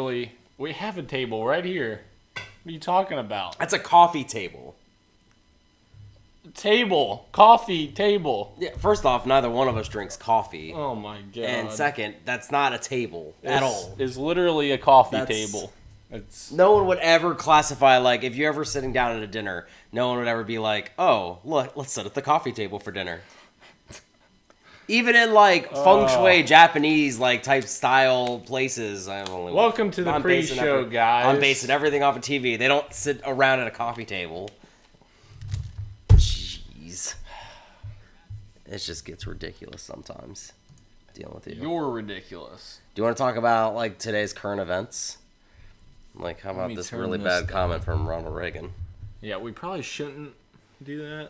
We have a table right here. What are you talking about? That's a coffee table. Coffee table. Yeah. First off, neither one of us drinks coffee. Oh my god. And second, that's not a table at all. It's literally a coffee table. No one would ever classify, like, if you're ever sitting down at a dinner, no one would ever be like, oh, look, let's sit at the coffee table for dinner. Even in, like, feng shui, Japanese, like, type style places. Welcome to the pre-show, guys. I'm basing everything off of TV. They don't sit around at a coffee table. Jeez. It just gets ridiculous sometimes, dealing with you. You're ridiculous. Do you want to talk about, like, today's current events? Like, how about this really bad comment from Ronald Reagan? Yeah, we probably shouldn't do that.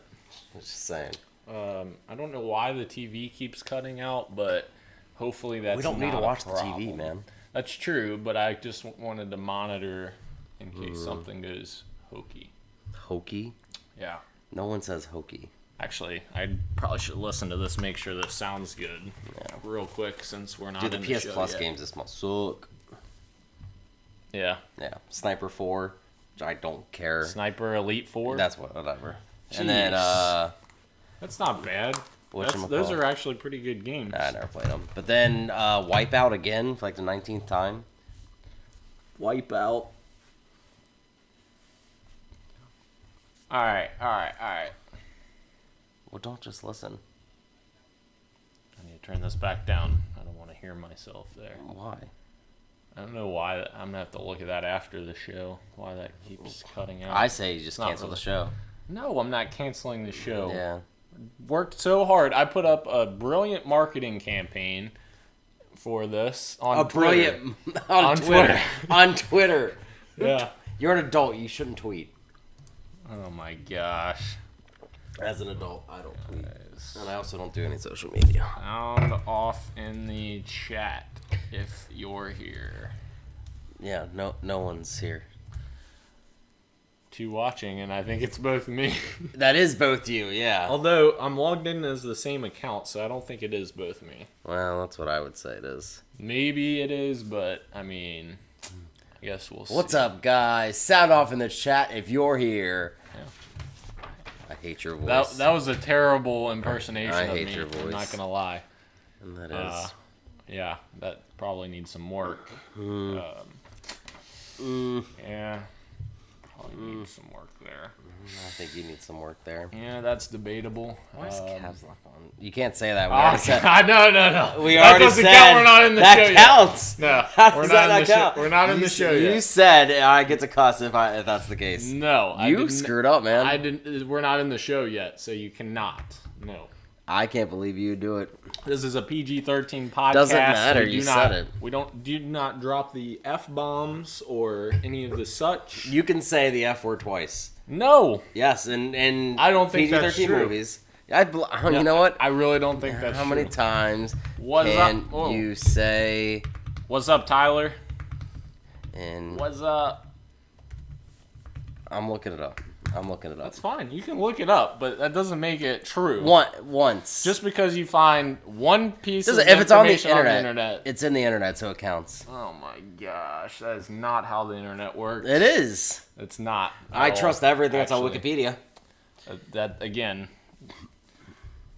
I'm just saying. I don't know why the TV keeps cutting out, but hopefully that's not a problem. We don't need to watch the TV, man. That's true, but I just wanted to monitor in case something goes hokey. Hokey? Yeah. No one says hokey. Actually, I probably should listen to this, make sure this sounds good. Yeah. Real quick, since we're not in the show yet. Dude, the PS Plus games this month suck. Yeah. Yeah. Sniper 4, which I don't care. Sniper Elite 4? That's whatever. Jeez. And then, that's not bad. Those are actually pretty good games. I never played them. But then, Wipeout again for like the 19th time. Wipeout. Alright. Well, don't just listen. I need to turn this back down. I don't want to hear myself there. Why? I don't know why. I'm going to have to look at that after the show. Why that keeps cutting out. I say you just cancel the show. No, I'm not canceling the show. Yeah. Worked so hard. I put up a brilliant marketing campaign for this on Twitter. On Twitter. On Twitter. Yeah. You're an adult. You shouldn't tweet. Oh my gosh. As an adult, I don't tweet. And I also don't do any social media. Sound off in the chat if you're here. Yeah, no one's here. Two watching, and I think it's both me. That is both you, yeah. Although, I'm logged in as the same account, so I don't think it is both me. Well, that's what I would say it is. Maybe it is, but, I mean, I guess we'll see. What's up, guys? Sound off in the chat if you're here. Yeah. I hate your voice. That was a terrible impersonation of me. I hate your voice. I'm not going to lie. And that is. Yeah, that probably needs some work. Yeah. Probably need some work there. I think you need some work there. Yeah, that's debatable. Why is caps lock on? You can't say that. We already said. No. We already said count. We're not in the show counts. Yet. No, How does that not count? We're not in the show yet. You said I get to cuss if that's the case. No, you screwed up, man. I didn't. We're not in the show yet, so you cannot. No. I can't believe you do it. This is a PG-13 podcast. Doesn't matter. You said it. We do not drop the F-bombs or any of the such. You can say the F word twice. No. Yes, and I don't think PG-13 that's true. movies. You know what? I really don't think that's How true. many times can you say... What's up, Tyler? And what's up? I'm looking it up. That's fine. You can look it up, but that doesn't make it true. Once. Just because you find one piece of if it's on the internet. It's in the internet, so it counts. Oh my gosh. That is not how the internet works. It is. It's not. I trust everything that's on Wikipedia. That, again.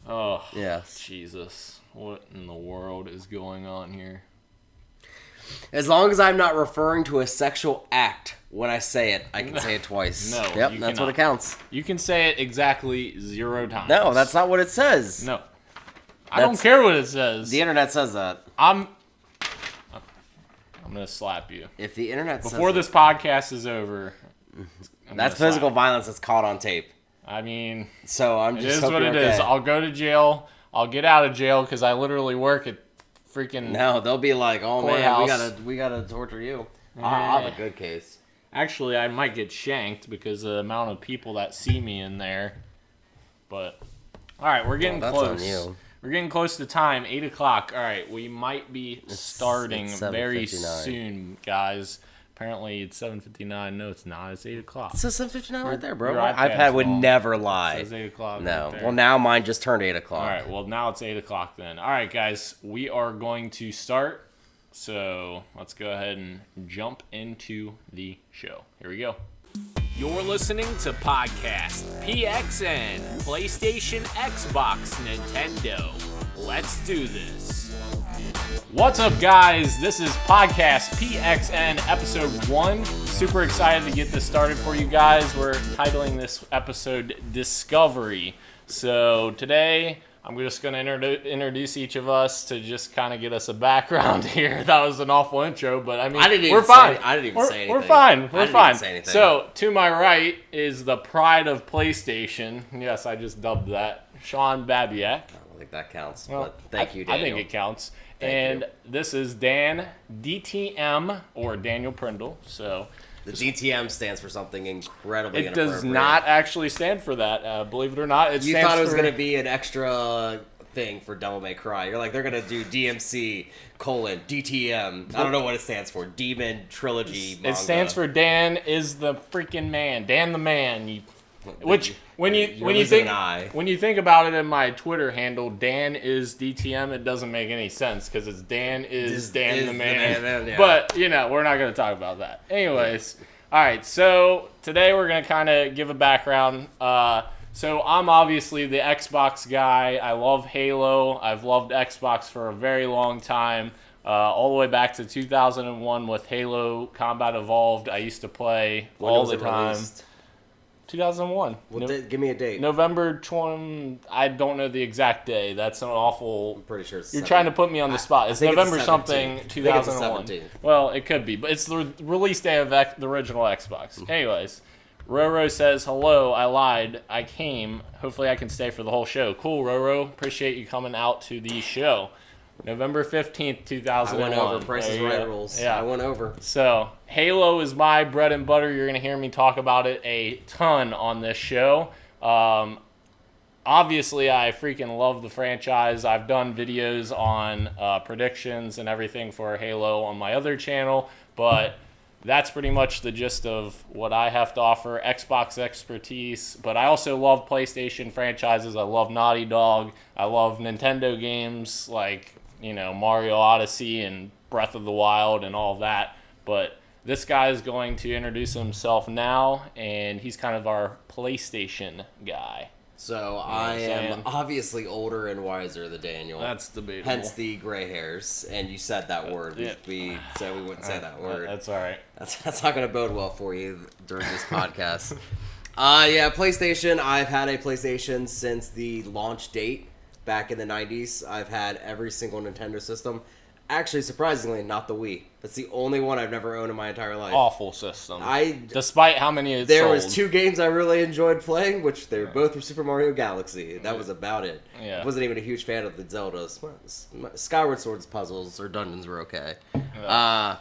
Oh. Yes. Jesus. What in the world is going on here? As long as I'm not referring to a sexual act when I say it, I can say it twice. No, yep, that's what it counts. You can say it exactly 0 times. No, that's not what it says. No. I don't care what it says. The internet says that. I'm going to slap you. If the internet says Before this podcast is over. That's physical violence that's caught on tape. I mean, so I'm just it is what it is. I'll go to jail. I'll get out of jail because I literally work at freaking. No, they'll be like, "Oh courthouse. man, we gotta torture you." I'll have a good case. Actually, I might get shanked because of the amount of people that see me in there. But all right, we're getting close. On you. We're getting close to time. 8 o'clock. All right, we might be starting very soon, guys. Apparently, it's 7:59. No, it's not. It's 8 o'clock. It says 7:59 right there, bro. Your My iPad would never lie. It says 8 o'clock. No. Right well, now mine just turned 8 o'clock. All right. Well, now it's 8 o'clock then. All right, guys. We are going to start So let's go ahead and jump into the show. Here we go. You're listening to Podcast PXN, PlayStation, Xbox, Nintendo. Let's do this. What's up, guys? This is Podcast PXN episode 1. Super excited to get this started for you guys. We're titling this episode Discovery. So today, I'm just going to introduce each of us to just kind of get us a background here. That was an awful intro, but I mean, we're fine. I didn't even say anything. We're fine. We're fine. Say anything. So, to my right is the pride of PlayStation. Yes, I just dubbed that. Sean Babiak. I don't think that counts, but thank you, Daniel. I think it counts. And this is Dan DTM, or Daniel Prindle. So the DTM stands for something incredibly It does not actually stand for that, believe it or not. You thought it was going to be an extra thing for Devil May Cry. You're like, they're going to do DMC, DTM. I don't know what it stands for. Demon Trilogy manga. It stands for Dan is the freaking man. Dan the man. Which when you think about it in my Twitter handle, Dan is DTM, it doesn't make any sense because it's Dan the man. Yeah. But we're not going to talk about that. Anyways, all right. So today we're going to kind of give a background. So I'm obviously the Xbox guy. I love Halo. I've loved Xbox for a very long time. All the way back to 2001 with Halo Combat Evolved. I used to play all the time. Released? 2001. Give me a date. November 20. I don't know the exact day. That's an awful. I'm pretty sure it's. You're trying to put me on the spot. It's November something 2001. It's well, it could be, but it's the release day of the original Xbox. Anyways, Roro says hello. I lied. I came. Hopefully, I can stay for the whole show. Cool, Roro. Appreciate you coming out to the show. November 15th, 2001. I went over. Price is Right rules. Yeah. I went over. So, Halo is my bread and butter. You're going to hear me talk about it a ton on this show. Obviously, I freaking love the franchise. I've done videos on predictions and everything for Halo on my other channel, but that's pretty much the gist of what I have to offer. Xbox expertise, but I also love PlayStation franchises. I love Naughty Dog. I love Nintendo games like Mario Odyssey and Breath of the Wild and all that. But this guy is going to introduce himself now, and he's kind of our PlayStation guy. So I am obviously older and wiser than Daniel. That's debatable. Hence the gray hairs. And you said that word. Yeah. We said we wouldn't say that word. That's all right. That's not going to bode well for you during this podcast. PlayStation. I've had a PlayStation since the launch date back in the 90s. I've had every single Nintendo system. Actually, surprisingly, not the Wii. That's the only one I've never owned in my entire life. Awful system. Despite how many it's There sold. was 2 games I really enjoyed playing, which they both were Super Mario Galaxy. That was about it. Yeah. I wasn't even a huge fan of the Zeldas. Skyward Sword's puzzles or dungeons were okay. Yeah.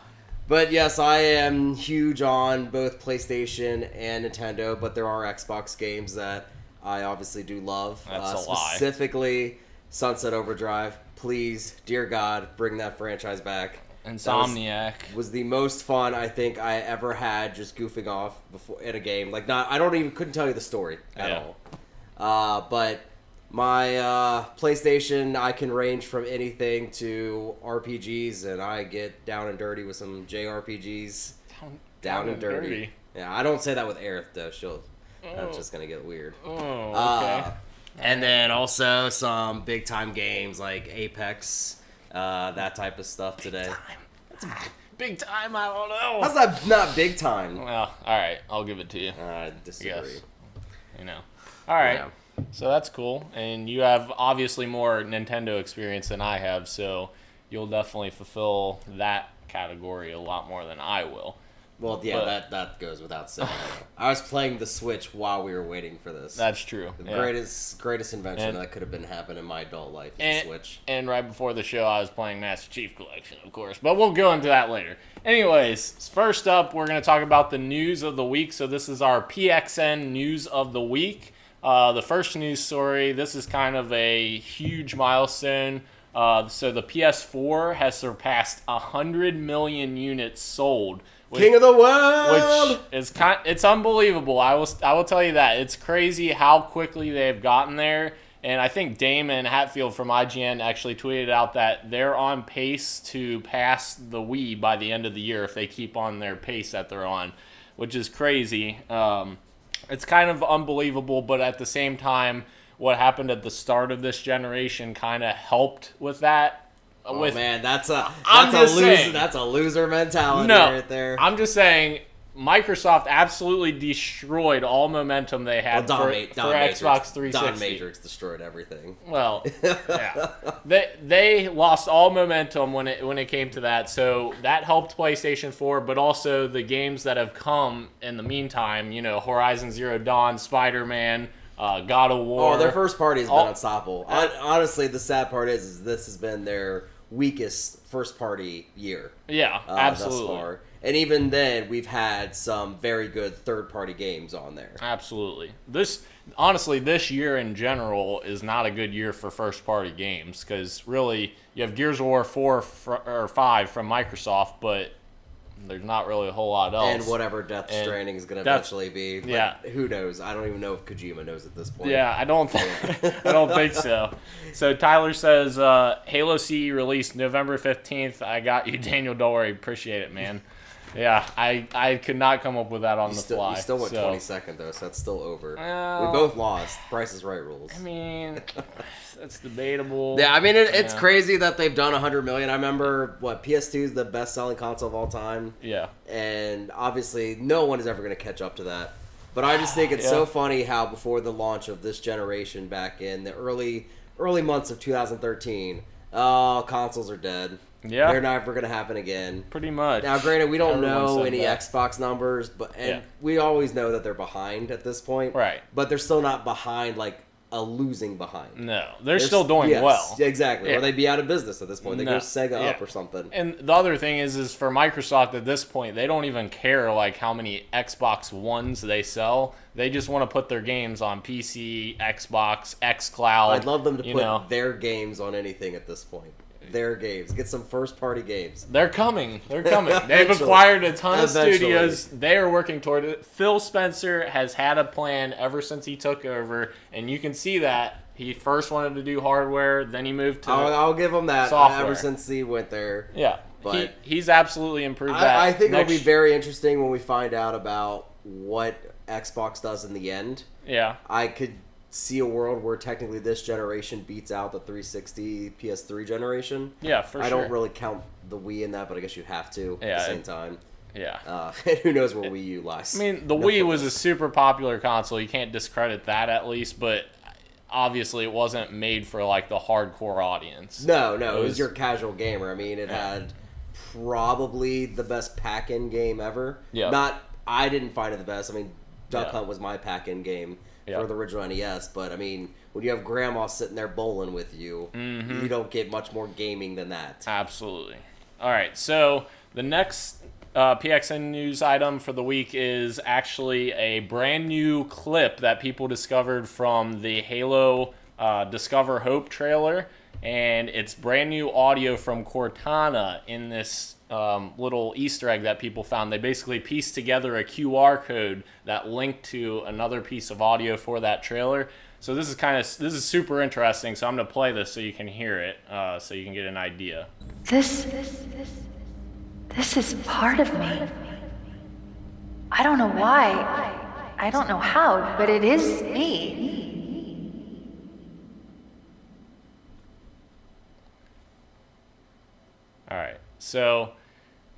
But yes, I am huge on both PlayStation and Nintendo, but there are Xbox games that I obviously do love. That's a lie. Specifically, Sunset Overdrive. Please, dear God, bring that franchise back. Insomniac was the most fun I think I ever had just goofing off before in a game. Like couldn't tell you the story at all. But my PlayStation, I can range from anything to RPGs, and I get down and dirty with some JRPGs. Down and dirty. Yeah, I don't say that with Aerith though. That's just gonna get weird. Oh, okay. And then also some big time games like Apex, that type of stuff today. Big time, I don't know. How's that not big time? Well, all right, I'll give it to you. I disagree. All right, Yeah. So that's cool. And you have obviously more Nintendo experience than I have, so you'll definitely fulfill that category a lot more than I will. Well, yeah, that goes without saying. I was playing the Switch while we were waiting for this. That's true. The greatest invention that could have been happening in my adult life is the Switch. And right before the show, I was playing Master Chief Collection, of course. But we'll go into that later. Anyways, first up, we're going to talk about the news of the week. So this is our PXN news of the week. The first news story, this is kind of a huge milestone. So the PS4 has surpassed 100 million units sold. King of the world! Which is it's unbelievable. I will tell you that. It's crazy how quickly they've gotten there. And I think Damon Hatfield from IGN actually tweeted out that they're on pace to pass the Wii by the end of the year if they keep on their pace that they're on, which is crazy. It's kind of unbelievable, but at the same time, what happened at the start of this generation kind of helped with that. Oh man, that's a loser mentality right there. I'm just saying, Microsoft absolutely destroyed all momentum they had for Xbox 360. Don Matrix destroyed everything. Well, yeah, they lost all momentum when it came to that. So that helped PlayStation 4, but also the games that have come in the meantime. Horizon Zero Dawn, Spider-Man, God of War. Oh, their first party has been unstoppable. Honestly, the sad part is this has been their weakest first party year. Yeah, absolutely. Thus far. And even then, we've had some very good third-party games on there. Absolutely. This year in general is not a good year for first-party games because really you have Gears of War 4 or 5 from Microsoft, but there's not really a whole lot else. And whatever Death Stranding is going to eventually be. Yeah. Who knows? I don't even know if Kojima knows at this point. Yeah, I don't think so. So Tyler says, Halo CE released November 15th. I got you, Daniel. Don't worry. Appreciate it, man. Yeah, I could not come up with that on the fly. You still went 22nd, though, so that's still over. We both lost. Price is Right rules. I mean, that's debatable. Yeah, I mean, it's crazy that they've done 100 million. I remember, PS2 is the best-selling console of all time. Yeah. And obviously, no one is ever going to catch up to that. But I just think it's so funny how before the launch of this generation back in the early months of 2013, consoles are dead. Yeah. They're never going to happen again. Pretty much. Now, granted, we don't know any Xbox numbers, but we always know that they're behind at this point. Right. But they're still not behind, like a losing behind. No. They're still doing well. Exactly. Yeah. Or they'd be out of business at this point. They go Sega up or something. And the other thing is for Microsoft at this point, they don't even care like how many Xbox Ones they sell. They just want to put their games on PC, Xbox, xCloud. I'd love them to put their games on anything at this point. Their games. Get some first-party games. They're coming. They've acquired a ton of studios. They are working toward it. Phil Spencer has had a plan ever since he took over, and you can see that. He first wanted to do hardware, then he moved to I'll give him that. software. Ever since he went there. Yeah. But he's absolutely improved that. I think it'll be very interesting when we find out about what Xbox does in the end. Yeah. I could see a world where technically this generation beats out the 360 PS3 generation. Yeah, for sure. I don't really count the Wii in that, but I guess you have to at the same time. Yeah. And who knows where Wii U lies. I mean, the Wii was a super popular console. You can't discredit that at least, but obviously it wasn't made for like the hardcore audience. No, it was your casual gamer. I mean, it had probably the best pack-in game ever. Yeah. I didn't find it the best. I mean, Duck Hunt was my pack-in game. For the original NES, but I mean, when you have grandma sitting there bowling with you, you don't get much more gaming than that. Absolutely. All right, so the next PXN news item for the week is actually a brand new clip that people discovered from the Halo Discover Hope trailer, and it's brand new audio from Cortana in this little Easter egg that people found. They basically pieced together a QR code that linked to another piece of audio for that trailer. So this is super interesting. So I'm gonna play this so you can hear it, so you can get an idea. This is part of me. I don't know why. I don't know how, but it is me. All right. So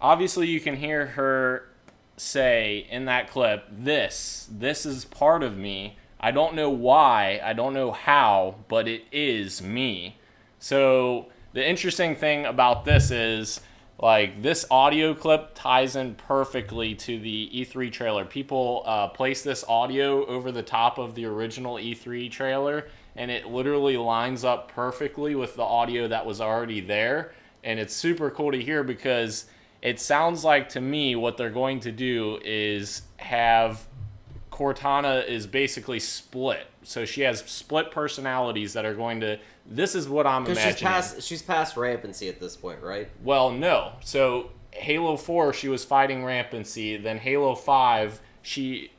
obviously you can hear her say in that clip, this is part of me. I don't know why, I don't know how, but it is me. So the interesting thing about this is, like, this audio clip ties in perfectly to the E3 trailer. People place this audio over the top of the original E3 trailer, and it literally lines up perfectly with the audio that was already there. And it's super cool to hear because it sounds like, to me, what they're going to do is have Cortana is basically split. So she has split personalities that are going to... This is what I'm imagining. She's past rampancy at this point, right? Well, no. So Halo 4, she was fighting rampancy. Then Halo 5, she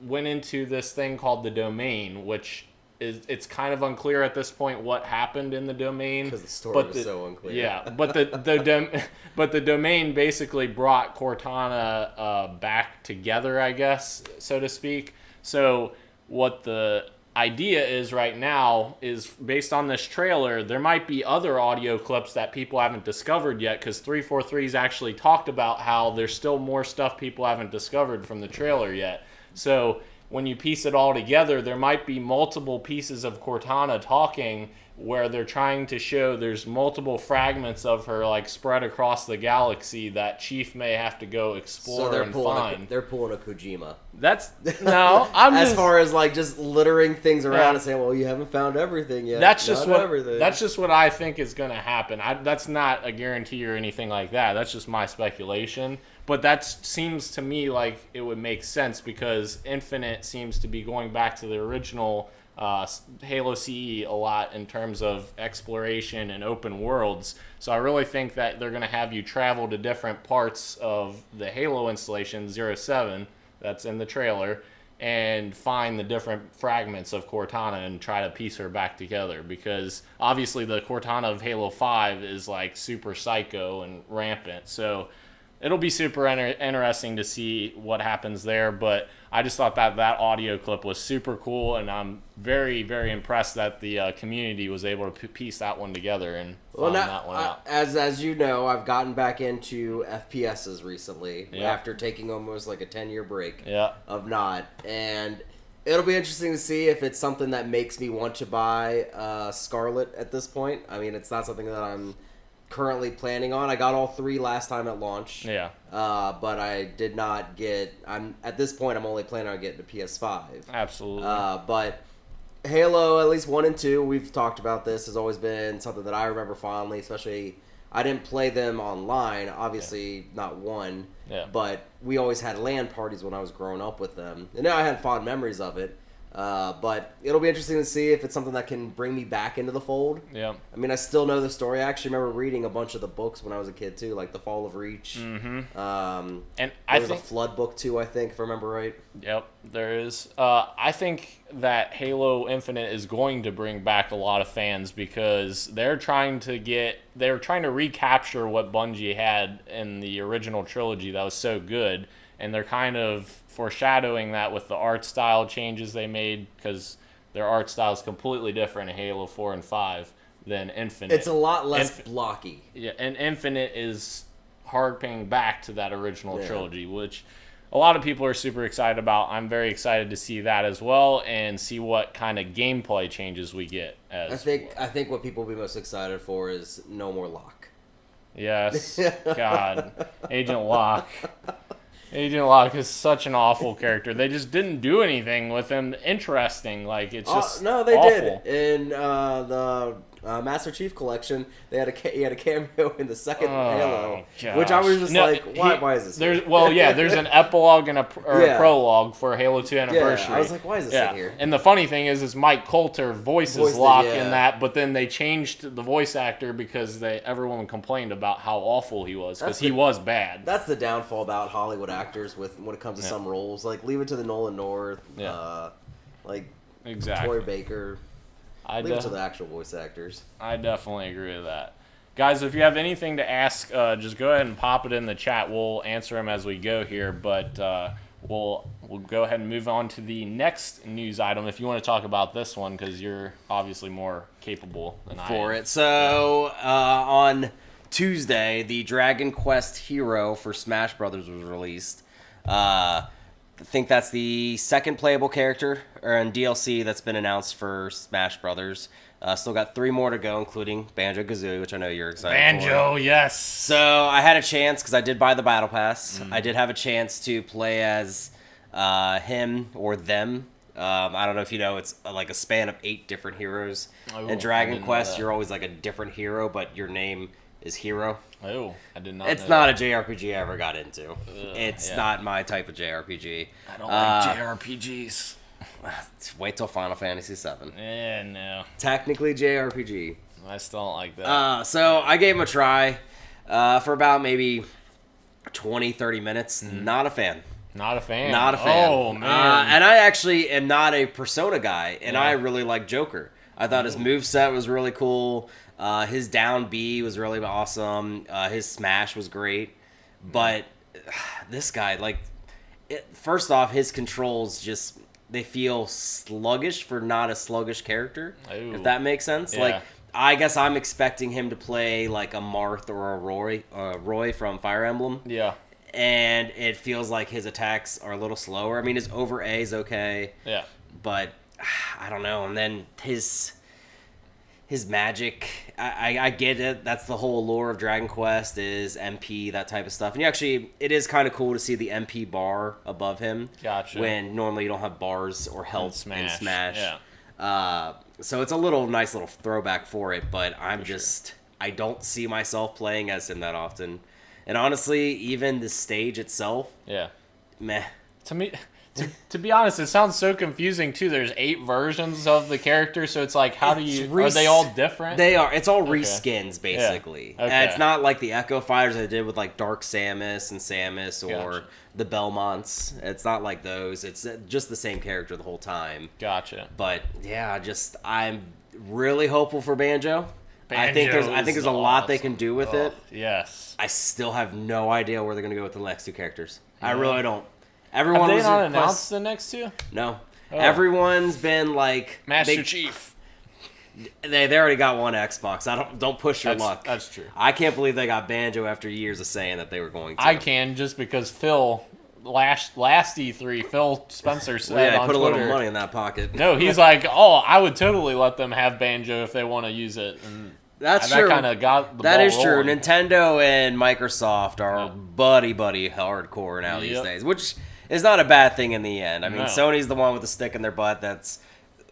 went into this thing called the Domain, which it's kind of unclear at this point what happened in the domain. Because the story was so unclear. Yeah, but the domain basically brought Cortana back together, I guess, so to speak. So what the idea is right now is, based on this trailer, there might be other audio clips that people haven't discovered yet, because 343's actually talked about how there's still more stuff people haven't discovered from the trailer yet. So when you piece it all together, there might be multiple pieces of Cortana talking where they're trying to show there's multiple fragments of her like spread across the galaxy that Chief may have to go explore and find. They're pulling a Kojima. That's no, I'm as just, far as like just littering things around and saying, well, you haven't found everything yet. That's just what I think is going to happen. That's not a guarantee or anything like that. That's just my speculation. But that seems to me like it would make sense, because Infinite seems to be going back to the original Halo CE a lot in terms of exploration and open worlds. So I really think that they're going to have you travel to different parts of the Halo installation 07 that's in the trailer and find the different fragments of Cortana and try to piece her back together, because obviously the Cortana of Halo 5 is like super psycho and rampant. So it'll be super interesting to see what happens there, but I just thought that audio clip was super cool, and I'm very, very impressed that the community was able to piece that one together and find that one out. As you know, I've gotten back into FPSs recently after taking almost like a 10-year break of not, and it'll be interesting to see if it's something that makes me want to buy Scarlet at this point. I mean, it's not something that I'm currently planning on. I got all 3 last time at launch. Yeah. But I did not get. At this point, I'm only planning on getting a PS5. Absolutely. But Halo, at least 1 and 2, we've talked about this, has always been something that I remember fondly. Especially, I didn't play them online. Obviously, not 1. Yeah. But we always had LAN parties when I was growing up with them, and now I had fond memories of it. But it'll be interesting to see if it's something that can bring me back into the fold. Yeah. I mean, I still know the story. I actually remember reading a bunch of the books when I was a kid, too, like The Fall of Reach. Mm-hmm. And there was a Flood book, too, I think, if I remember right. Yep, there is. I think that Halo Infinite is going to bring back a lot of fans, because they're trying to recapture what Bungie had in the original trilogy that was so good, and they're kind of foreshadowing that with the art style changes they made, because their art style is completely different in Halo 4 and 5 than Infinite. It's a lot less blocky. Yeah, and Infinite is harping back to that original trilogy, which a lot of people are super excited about. I'm very excited to see that as well, and see what kind of gameplay changes we get. I think what people will be most excited for is no more Locke. Yes, God, Agent Locke. Agent Locke is such an awful character. They just didn't do anything with him interesting. Like, it's just no, they awful. did. In the Master Chief Collection, he had a cameo in the second Halo, which I was just why is this? There's an epilogue and a prologue for Halo 2 Anniversary. Yeah, I was like, why is this in here? And the funny thing is Mike Coulter voices Locke in that, but then they changed the voice actor because everyone complained about how awful he was, because he was bad. That's the downfall about Hollywood actors when it comes to some roles. Like, leave it to the Nolan North, exactly. Troy Baker. Leave it to the actual voice actors. I definitely agree with that. Guys, if you have anything to ask, just go ahead and pop it in the chat. We'll answer them as we go here, but we'll go ahead and move on to the next news item if you want to talk about this one, because you're obviously more capable than I am. So, on Tuesday, the Dragon Quest hero for Smash Brothers was released. I think that's the second playable character in DLC that's been announced for Smash Brothers. Still got 3 more to go, including Banjo-Kazooie, which I know you're excited for. Banjo, yes! So I had a chance, because I did buy the Battle Pass. I did have a chance to play as him or them. I don't know if you know, it's like a span of 8 different heroes. In Dragon Quest, you're always like a different hero, but your name is Hero. Oh, I did not It's know not that. a JRPG I ever got into. It's not my type of JRPG. I don't like JRPGs. Wait till Final Fantasy VII. Yeah, no. Technically JRPG. I still don't like that. So I gave him a try for about maybe 20, 30 minutes. Not a fan. Not a fan. Not a fan. Oh, man. And I actually am not a Persona guy, and Yeah. I really like Joker. I thought his moveset was really cool. His down B was really awesome. His smash was great. But this guy, like, first off, his controls just, they feel sluggish for not a sluggish character, Ooh. if that makes sense. Yeah. Like, I guess I'm expecting him to play like a Marth or a Roy from Fire Emblem. Yeah. And it feels like his attacks are a little slower. I mean, his over A is okay. Yeah. But I don't know. And then his magic, I get it. That's the whole allure of Dragon Quest is MP, that type of stuff. And it is kind of cool to see the MP bar above him. Gotcha. When normally you don't have bars or health in Smash. Yeah. So it's a nice little throwback for it. But I don't see myself playing as him that often. And honestly, even the stage itself, Yeah. meh. To me, to be honest, it sounds so confusing too. There's 8 versions of the character, so it's like, how do you? Are they all different? They are. It's all reskins, basically. Yeah. Okay. And it's not like the Echo Fighters I did with like Dark Samus and Samus or Gotcha. the Belmonts. It's not like those. It's just the same character the whole time. Gotcha. But yeah, I'm really hopeful for Banjo. I think there's a lot they can do with it. Yes. I still have no idea where they're going to go with the next 2 characters. I Yeah. really don't. Have Everyone they was not announced the next 2? No. Oh. Everyone's been like Master Chief. They already got one Xbox. Don't push your luck. That's true. I can't believe they got Banjo after years of saying that they were going to. I can just because Phil last E3, Phil Spencer said Yeah, I on put a Twitter, little money in that pocket. No, he's like, oh, I would totally let them have Banjo if they want to use it. And That's that true. kind of got the That ball is true. rolling. Nintendo and Microsoft are Yep. buddy hardcore now these Yep. days, which is not a bad thing in the end. I mean, No. Sony's the one with the stick in their butt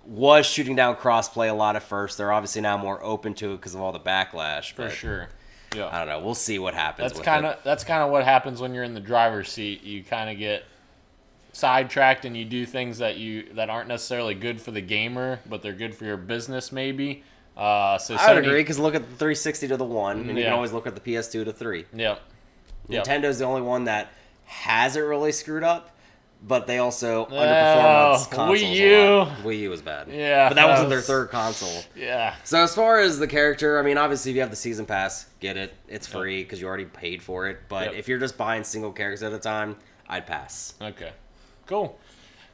was shooting down crossplay a lot at first. They're obviously now more open to it because of all the backlash. For but sure. Yeah. I don't know. We'll see what happens. That's with kind it. of what happens when you're in the driver's seat. You kind of get sidetracked and you do things that aren't necessarily good for the gamer, but they're good for your business maybe. So I Sony, would agree because look at the 360 to the 1, and you Yeah. can always look at the PS2 to 3. Yep. Yep. Nintendo's the only one that hasn't really screwed up, but they also underperform on consoles Wii a lot. Wii U was bad. Yeah, but that wasn't their was- third console. Yeah. So as far as the character, I mean, obviously if you have the season pass, get it. It's free because you already paid for it. But Yep. if you're just buying single characters at a time, I'd pass. Okay. Cool.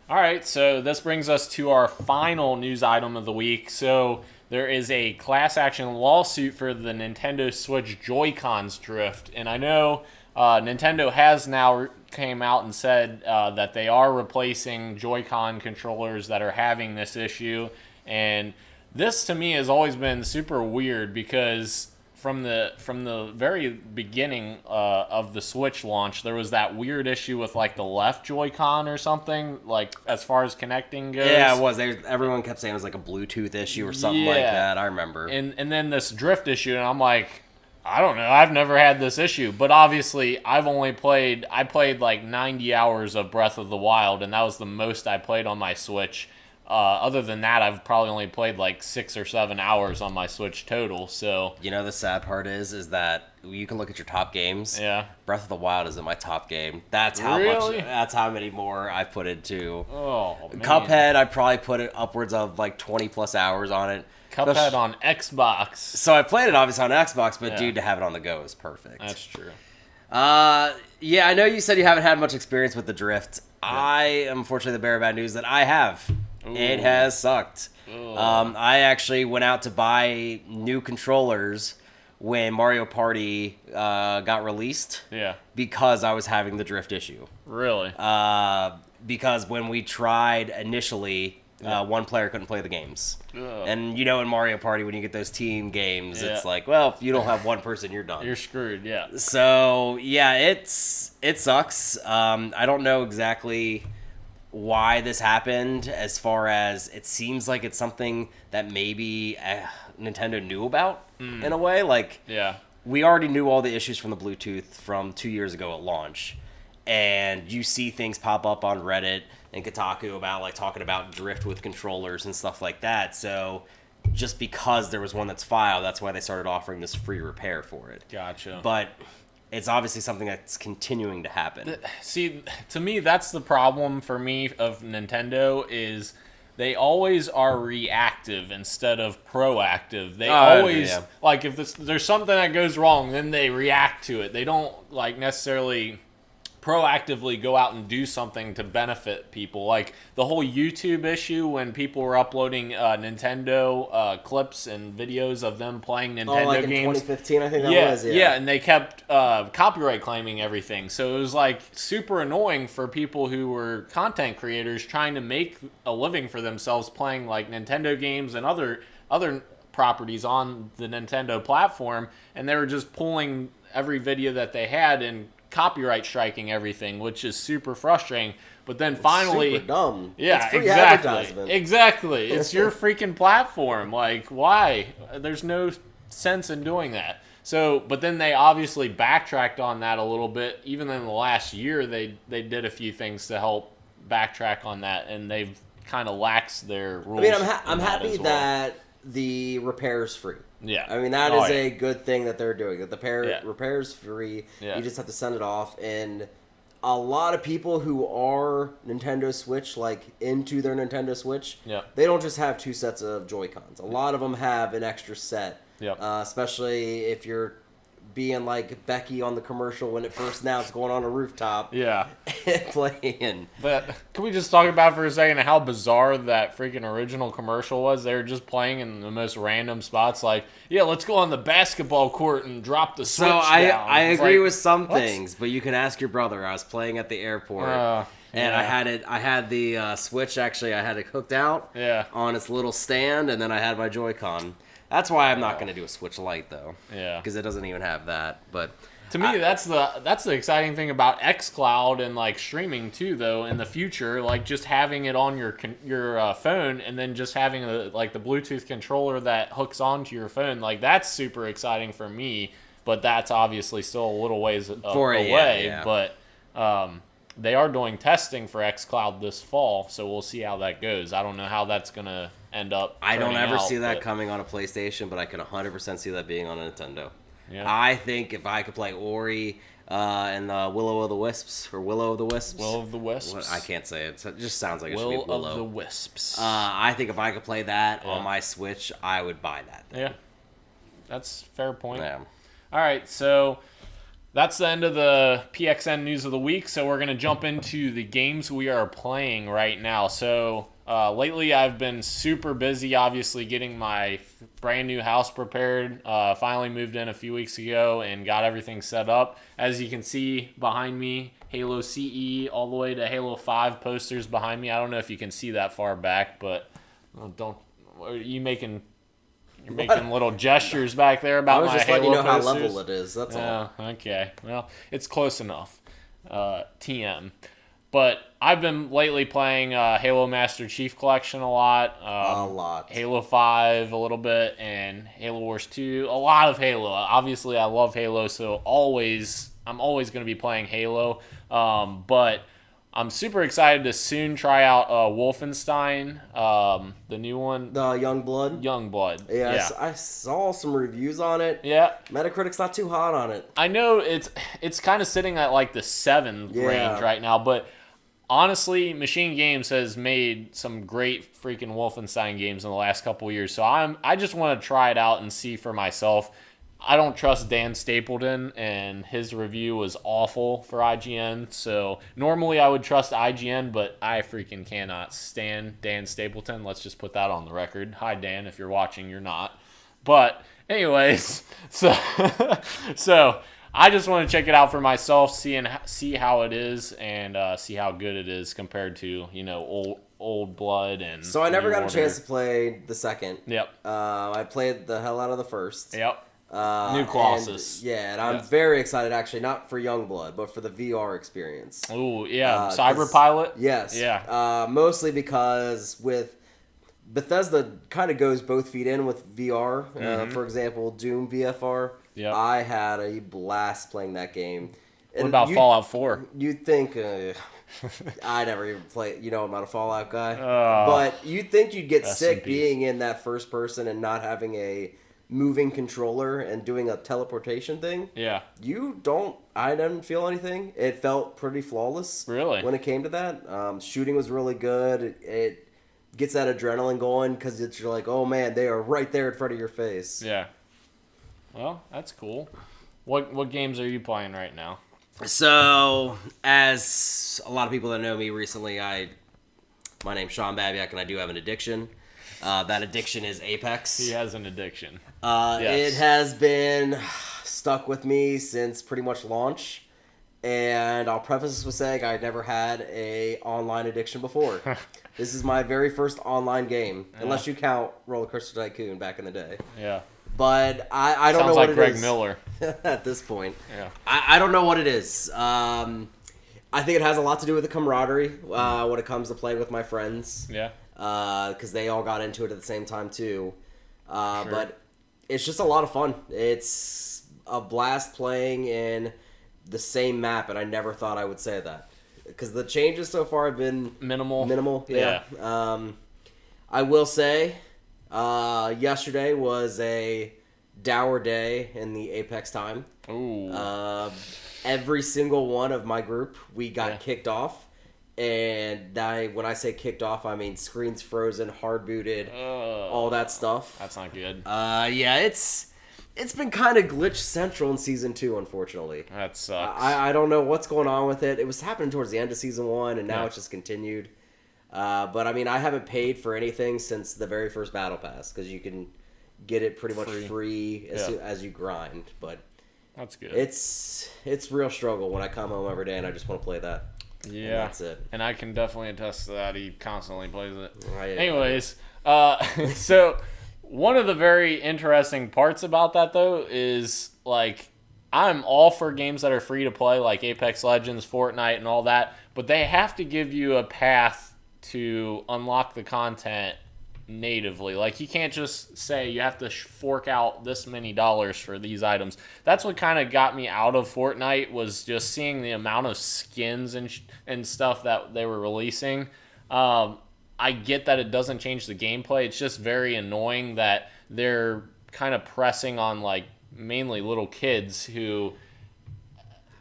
All right, so this brings us to our final news item of the week. So there is a class action lawsuit for the Nintendo Switch Joy-Cons drift, and I know Nintendo has now came out and said that they are replacing Joy-Con controllers that are having this issue, and this to me has always been super weird because from the very beginning of the Switch launch, there was that weird issue with like the left Joy-Con or something, like as far as connecting goes. Yeah, it was. Everyone kept saying it was like a Bluetooth issue or something like Yeah. that. I remember. And then this drift issue, and I'm like, I don't know, I've never had this issue, but obviously I played like 90 hours of Breath of the Wild, and that was the most I played on my Switch. Other than that, I've probably only played like 6 or 7 hours on my Switch total. So You know, the sad part is that you can look at your top games. yeah. Breath of the Wild isn't my top game. That's how Really? much. That's how many more I put into. Oh, man. Cuphead, I probably put it upwards of like 20 plus hours on it. Cuphead on Xbox. So I played it obviously on Xbox, but Yeah. dude, to have it on the go is perfect. That's true. Yeah, I know you said you haven't had much experience with the drift. I am unfortunately the bearer of bad news that I have. It has sucked. I actually went out to buy new controllers when Mario Party got released Yeah. because I was having the drift issue. Really? Because when we tried initially, one player couldn't play the games. Ugh. And you know, in Mario Party, when you get those team games, Yeah. it's like, well, if you don't have one person, you're done. You're screwed, yeah. So yeah, it sucks. I don't know exactly why this happened. As far as it seems like it's something that maybe Nintendo knew about in a way. Like Yeah. we already knew all the issues from the Bluetooth from 2 years ago at launch, and you see things pop up on Reddit and Kotaku about like talking about drift with controllers and stuff like that. So just because there was one that's filed, that's why they started offering this free repair for it. Gotcha. But it's obviously something that's continuing to happen. See, to me, that's the problem for me of Nintendo is they always are reactive instead of proactive. They always, yeah. like, if there's something that goes wrong, then they react to it. They don't, like, necessarily proactively go out and do something to benefit people. Like the whole YouTube issue when people were uploading Nintendo clips and videos of them playing Nintendo like in games. 2015, I think that was. Yeah, and they kept copyright claiming everything. So it was like super annoying for people who were content creators trying to make a living for themselves playing like Nintendo games and other properties on the Nintendo platform, and they were just pulling every video that they had and copyright striking everything, which is super frustrating. But then finally, super dumb. Yeah, it's free exactly. advertisement. Exactly. It's your freaking platform. Like, why? There's no sense in doing that. So, but then they obviously backtracked on that a little bit. Even in the last year, they did a few things to help backtrack on that, and they've kind of laxed their rules. I mean, I'm happy that the repair's free. Yeah. I mean, that is a good thing that they're doing. That the repair's free. Yeah. You just have to send it off. And a lot of people who are Nintendo Switch, like into their Nintendo Switch, they don't just have 2 sets of Joy-Cons. A lot of them have an extra set. Especially if you're being like Becky on the commercial when it first announced going on a rooftop. Yeah. Playing. But can we just talk about for a second how bizarre that freaking original commercial was? They were just playing in the most random spots, like, yeah, let's go on the basketball court and drop the Switch down. I agree with some things, but you can ask your brother. I was playing at the airport. And I had the Switch, actually, I had it hooked out on its little stand, and then I had my Joy-Con. That's why I'm not going to do a Switch Lite, though. Yeah. Because it doesn't even have that. But to me, that's the exciting thing about xCloud and like streaming too, though. In the future, like just having it on your phone and then just having the Bluetooth controller that hooks onto your phone, like that's super exciting for me. But that's obviously still a little ways away. But they are doing testing for xCloud this fall, so we'll see how that goes. I don't know how that's going to end up. I don't ever see that coming on a PlayStation, but I can 100% see that being on a Nintendo. Yeah. I think if I could play Ori and Willow of the Wisps. Will of the Wisps. I can't say it. It just sounds like it should be Willow. Will of the Wisps. I think if I could play that on my Switch, I would buy that thing. Yeah. That's a fair point. Yeah. All right, so that's the end of the PXN news of the week. So we're going to jump into the games we are playing right now. So lately I've been super busy, obviously, getting my brand new house prepared. Finally moved in a few weeks ago and got everything set up. As you can see behind me, Halo CE all the way to Halo 5 posters behind me. I don't know if you can see that far back, but you're making little gestures back there about my Halo posters. I was just letting you know how level it is, that's all. Okay. Well, it's close enough. TM. But I've been lately playing Halo Master Chief Collection a lot. A lot. Halo 5 a little bit, and Halo Wars 2. A lot of Halo. Obviously, I love Halo, so I'm always going to be playing Halo. But I'm super excited to soon try out Wolfenstein, the new one. The Youngblood? Youngblood. Yeah. I saw some reviews on it. Yeah. Metacritic's not too hot on it. I know it's kind of sitting at like the 7 range right now, but honestly, Machine Games has made some great freaking Wolfenstein games in the last couple of years, so I just want to try it out and see for myself. I don't trust Dan Stapleton, and his review was awful for IGN. So normally I would trust IGN, but I freaking cannot stand Dan Stapleton. Let's just put that on the record. Hi, Dan. If you're watching, you're not. But anyways, so I just want to check it out for myself, see how it is, and see how good it is compared to old blood and. So I never got a chance to play the second. Yep. I played the hell out of the first. Yep. New Colossus. And I'm very excited, actually, not for Youngblood, but for the VR experience. Oh, yeah. Cyberpilot? Yes. Yeah. Mostly because with Bethesda kind of goes both feet in with VR. For example, Doom VFR. Yep. I had a blast playing that game. What about Fallout 4? You'd think... I never even played, I'm not a Fallout guy. But you'd think you'd get sick being in that first person and not having a moving controller and doing a teleportation thing. Yeah. I didn't feel anything. It felt pretty flawless. Really? When it came to that. Shooting was really good. It gets that adrenaline going because you're like, oh man, they are right there in front of your face. Yeah. Well, that's cool. What games are you playing right now? So, as a lot of people that know me recently, my name's Sean Babiak, and I do have an addiction. That addiction is Apex. He has an addiction. It has been stuck with me since pretty much launch, and I'll preface this with saying I never had a online addiction before. This is my very first online game, unless you count Roller Coaster Tycoon back in the day. Yeah. But I don't know what it is. Sounds like Greg Miller. At this point. Yeah. I don't know what it is. I think it has a lot to do with the camaraderie when it comes to playing with my friends. Yeah. Because they all got into it at the same time too. But it's just a lot of fun. It's a blast playing in the same map, and I never thought I would say that. Because the changes so far have been minimal. Yeah. I will say, yesterday was a dour day in the Apex time. Ooh. Every single one of my group, we got kicked off. And when I say kicked off, I mean screens frozen, hard booted, all that stuff. That's not good. Yeah, it's been kind of glitch central in Season 2, unfortunately. That sucks. I don't know what's going on with it. It was happening towards the end of Season 1, and now it's just continued. But, I mean, I haven't paid for anything since the very first Battle Pass, because you can get it pretty much free as you grind. But that's good. It's real struggle when I come home every day and I just want to play that. Yeah. And that's it. And I can definitely attest to that. He constantly plays it. Right. Anyways, so one of the very interesting parts about that, though, is, like, I'm all for games that are free to play, like Apex Legends, Fortnite, and all that, but they have to give you a path to unlock the content natively. Like, you can't just say you have to fork out this many dollars for these items. That's what kind of got me out of Fortnite, was just seeing the amount of skins and stuff that they were releasing. I get that it doesn't change the gameplay. It's just very annoying that they're kind of pressing on, like, mainly little kids who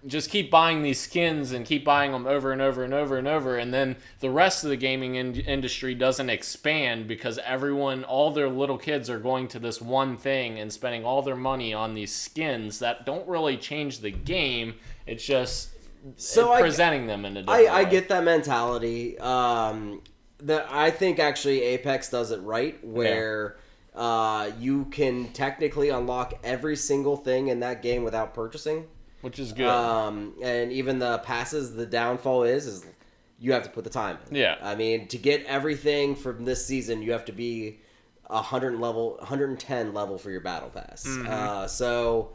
just keep buying these skins and keep buying them over and over and over and over, and then the rest of the gaming industry doesn't expand because all their little kids are going to this one thing and spending all their money on these skins that don't really change the game. It's just presenting them in a different way. I get that mentality. I think actually Apex does it right, where you can technically unlock every single thing in that game without purchasing. Which is good. And even the passes, the downfall is you have to put the time in. Yeah. I mean, to get everything from this season, you have to be 110 level for your battle pass. Mm-hmm.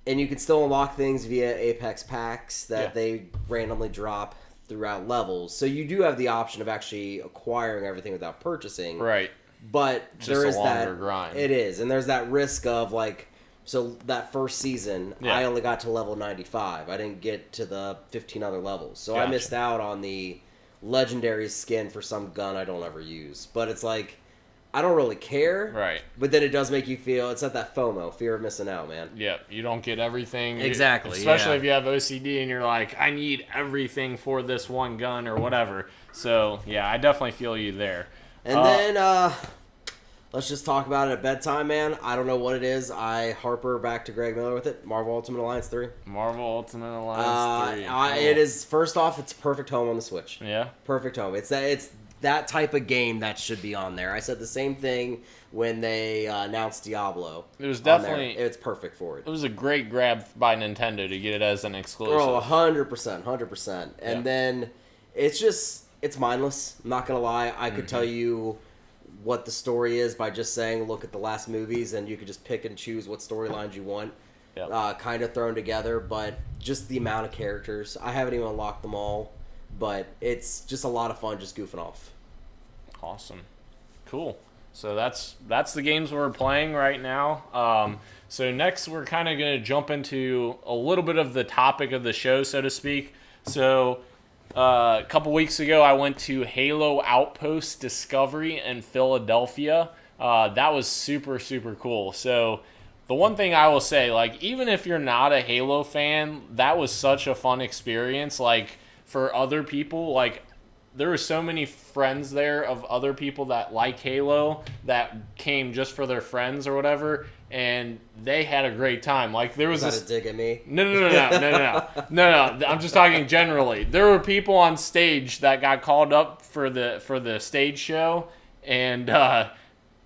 And you can still unlock things via Apex packs that they randomly drop throughout levels. So you do have the option of actually acquiring everything without purchasing. Right. But just there is a longer that grind. It is, and there's that risk of, like, so that first season, I only got to level 95. I didn't get to the 15 other levels. So I missed out on the legendary skin for some gun I don't ever use. But it's like, I don't really care. Right. But then it does make you feel, it's not that FOMO, fear of missing out, man. Yeah, you don't get everything. Exactly. Especially if you have OCD and you're like, I need everything for this one gun or whatever. So, yeah, I definitely feel you there. And then, let's just talk about it at bedtime, man. I don't know what it is. I harper back to Greg Miller with it. Marvel Ultimate Alliance 3. Marvel Ultimate Alliance 3. Cool. It is, first off, it's perfect home on the Switch. Yeah? Perfect home. It's that type of game that should be on there. I said the same thing when they announced Diablo. It was definitely... It's perfect for it. It was a great grab by Nintendo to get it as an exclusive. Oh, 100%. And then it's mindless. I'm not going to lie. I could tell you what the story is by just saying, look at the last movies, and you could just pick and choose what storylines you want. Yep. Kind of thrown together, but just the amount of characters. I haven't even unlocked them all, but it's just a lot of fun just goofing off. Awesome. Cool. So that's the games we're playing right now. So next we're kind of going to jump into a little bit of the topic of the show, so to speak. So a couple weeks ago I went to Halo Outpost Discovery in Philadelphia. that was super, super cool. So the one thing I will say, like, even if you're not a Halo fan, that was such a fun experience. Like, for other people, like, there were so many friends there of other people that like Halo that came just for their friends or whatever, and they had a great time. Like, there was Is that a dig at me? No. I'm just talking generally. There were people on stage that got called up for the stage show, and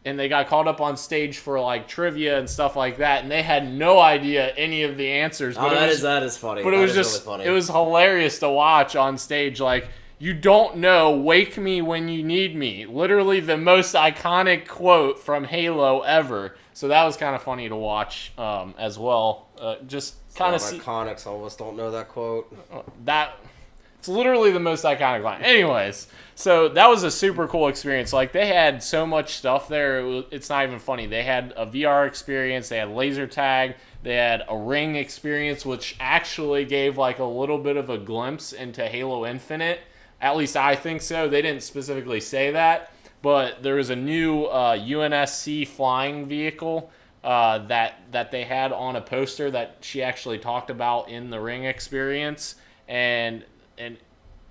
they got called up on stage for like trivia and stuff like that, and they had no idea any of the answers. But that is funny. But it was just really funny. It was hilarious to watch on stage. Like, you don't know, wake me when you need me. Literally the most iconic quote from Halo ever. So that was kind of funny to watch as well. Just kind of iconic. Some of us don't know that quote. It's literally the most iconic line. Anyways, so that was a super cool experience. Like, they had so much stuff there. It's not even funny. They had a VR experience. They had laser tag. They had a ring experience, which actually gave like a little bit of a glimpse into Halo Infinite. At least I think so. They didn't specifically say that, but there was a new UNSC flying vehicle that they had on a poster that she actually talked about in the ring experience, and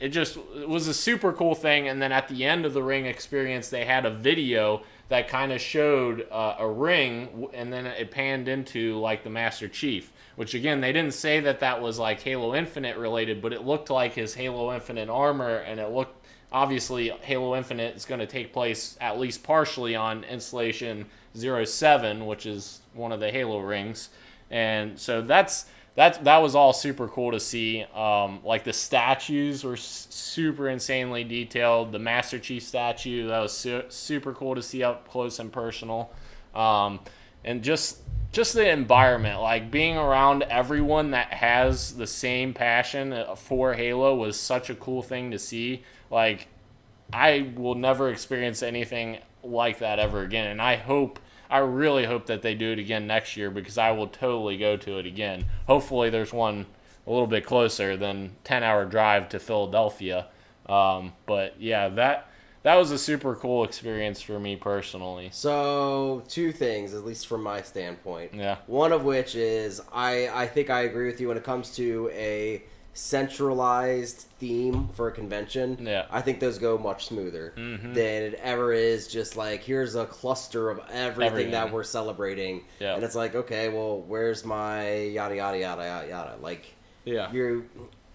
it was a super cool thing. And then at the end of the ring experience, they had a video that kind of showed a ring, and then it panned into like the Master Chief, which again, they didn't say that was like Halo Infinite related, but it looked like his Halo Infinite armor, and it looked, obviously Halo Infinite is going to take place at least partially on Installation 07, which is one of the Halo rings. And so that was all super cool to see. Like, the statues were super insanely detailed. The Master Chief statue, that was super cool to see up close and personal. And just the environment, like being around everyone that has the same passion for Halo was such a cool thing to see. Like, I will never experience anything like that ever again. And I really hope that they do it again next year, because I will totally go to it again. Hopefully there's one a little bit closer than 10-hour drive to Philadelphia. But yeah, that was a super cool experience for me personally. So, two things, at least from my standpoint. Yeah. One of which is, I think I agree with you when it comes to a centralized theme for a convention. Yeah. I think those go much smoother than it ever is just like, here's a cluster of everything that we're celebrating. Yeah. And it's like, okay, well, where's my yada, yada, yada, yada, yada. Like, yeah.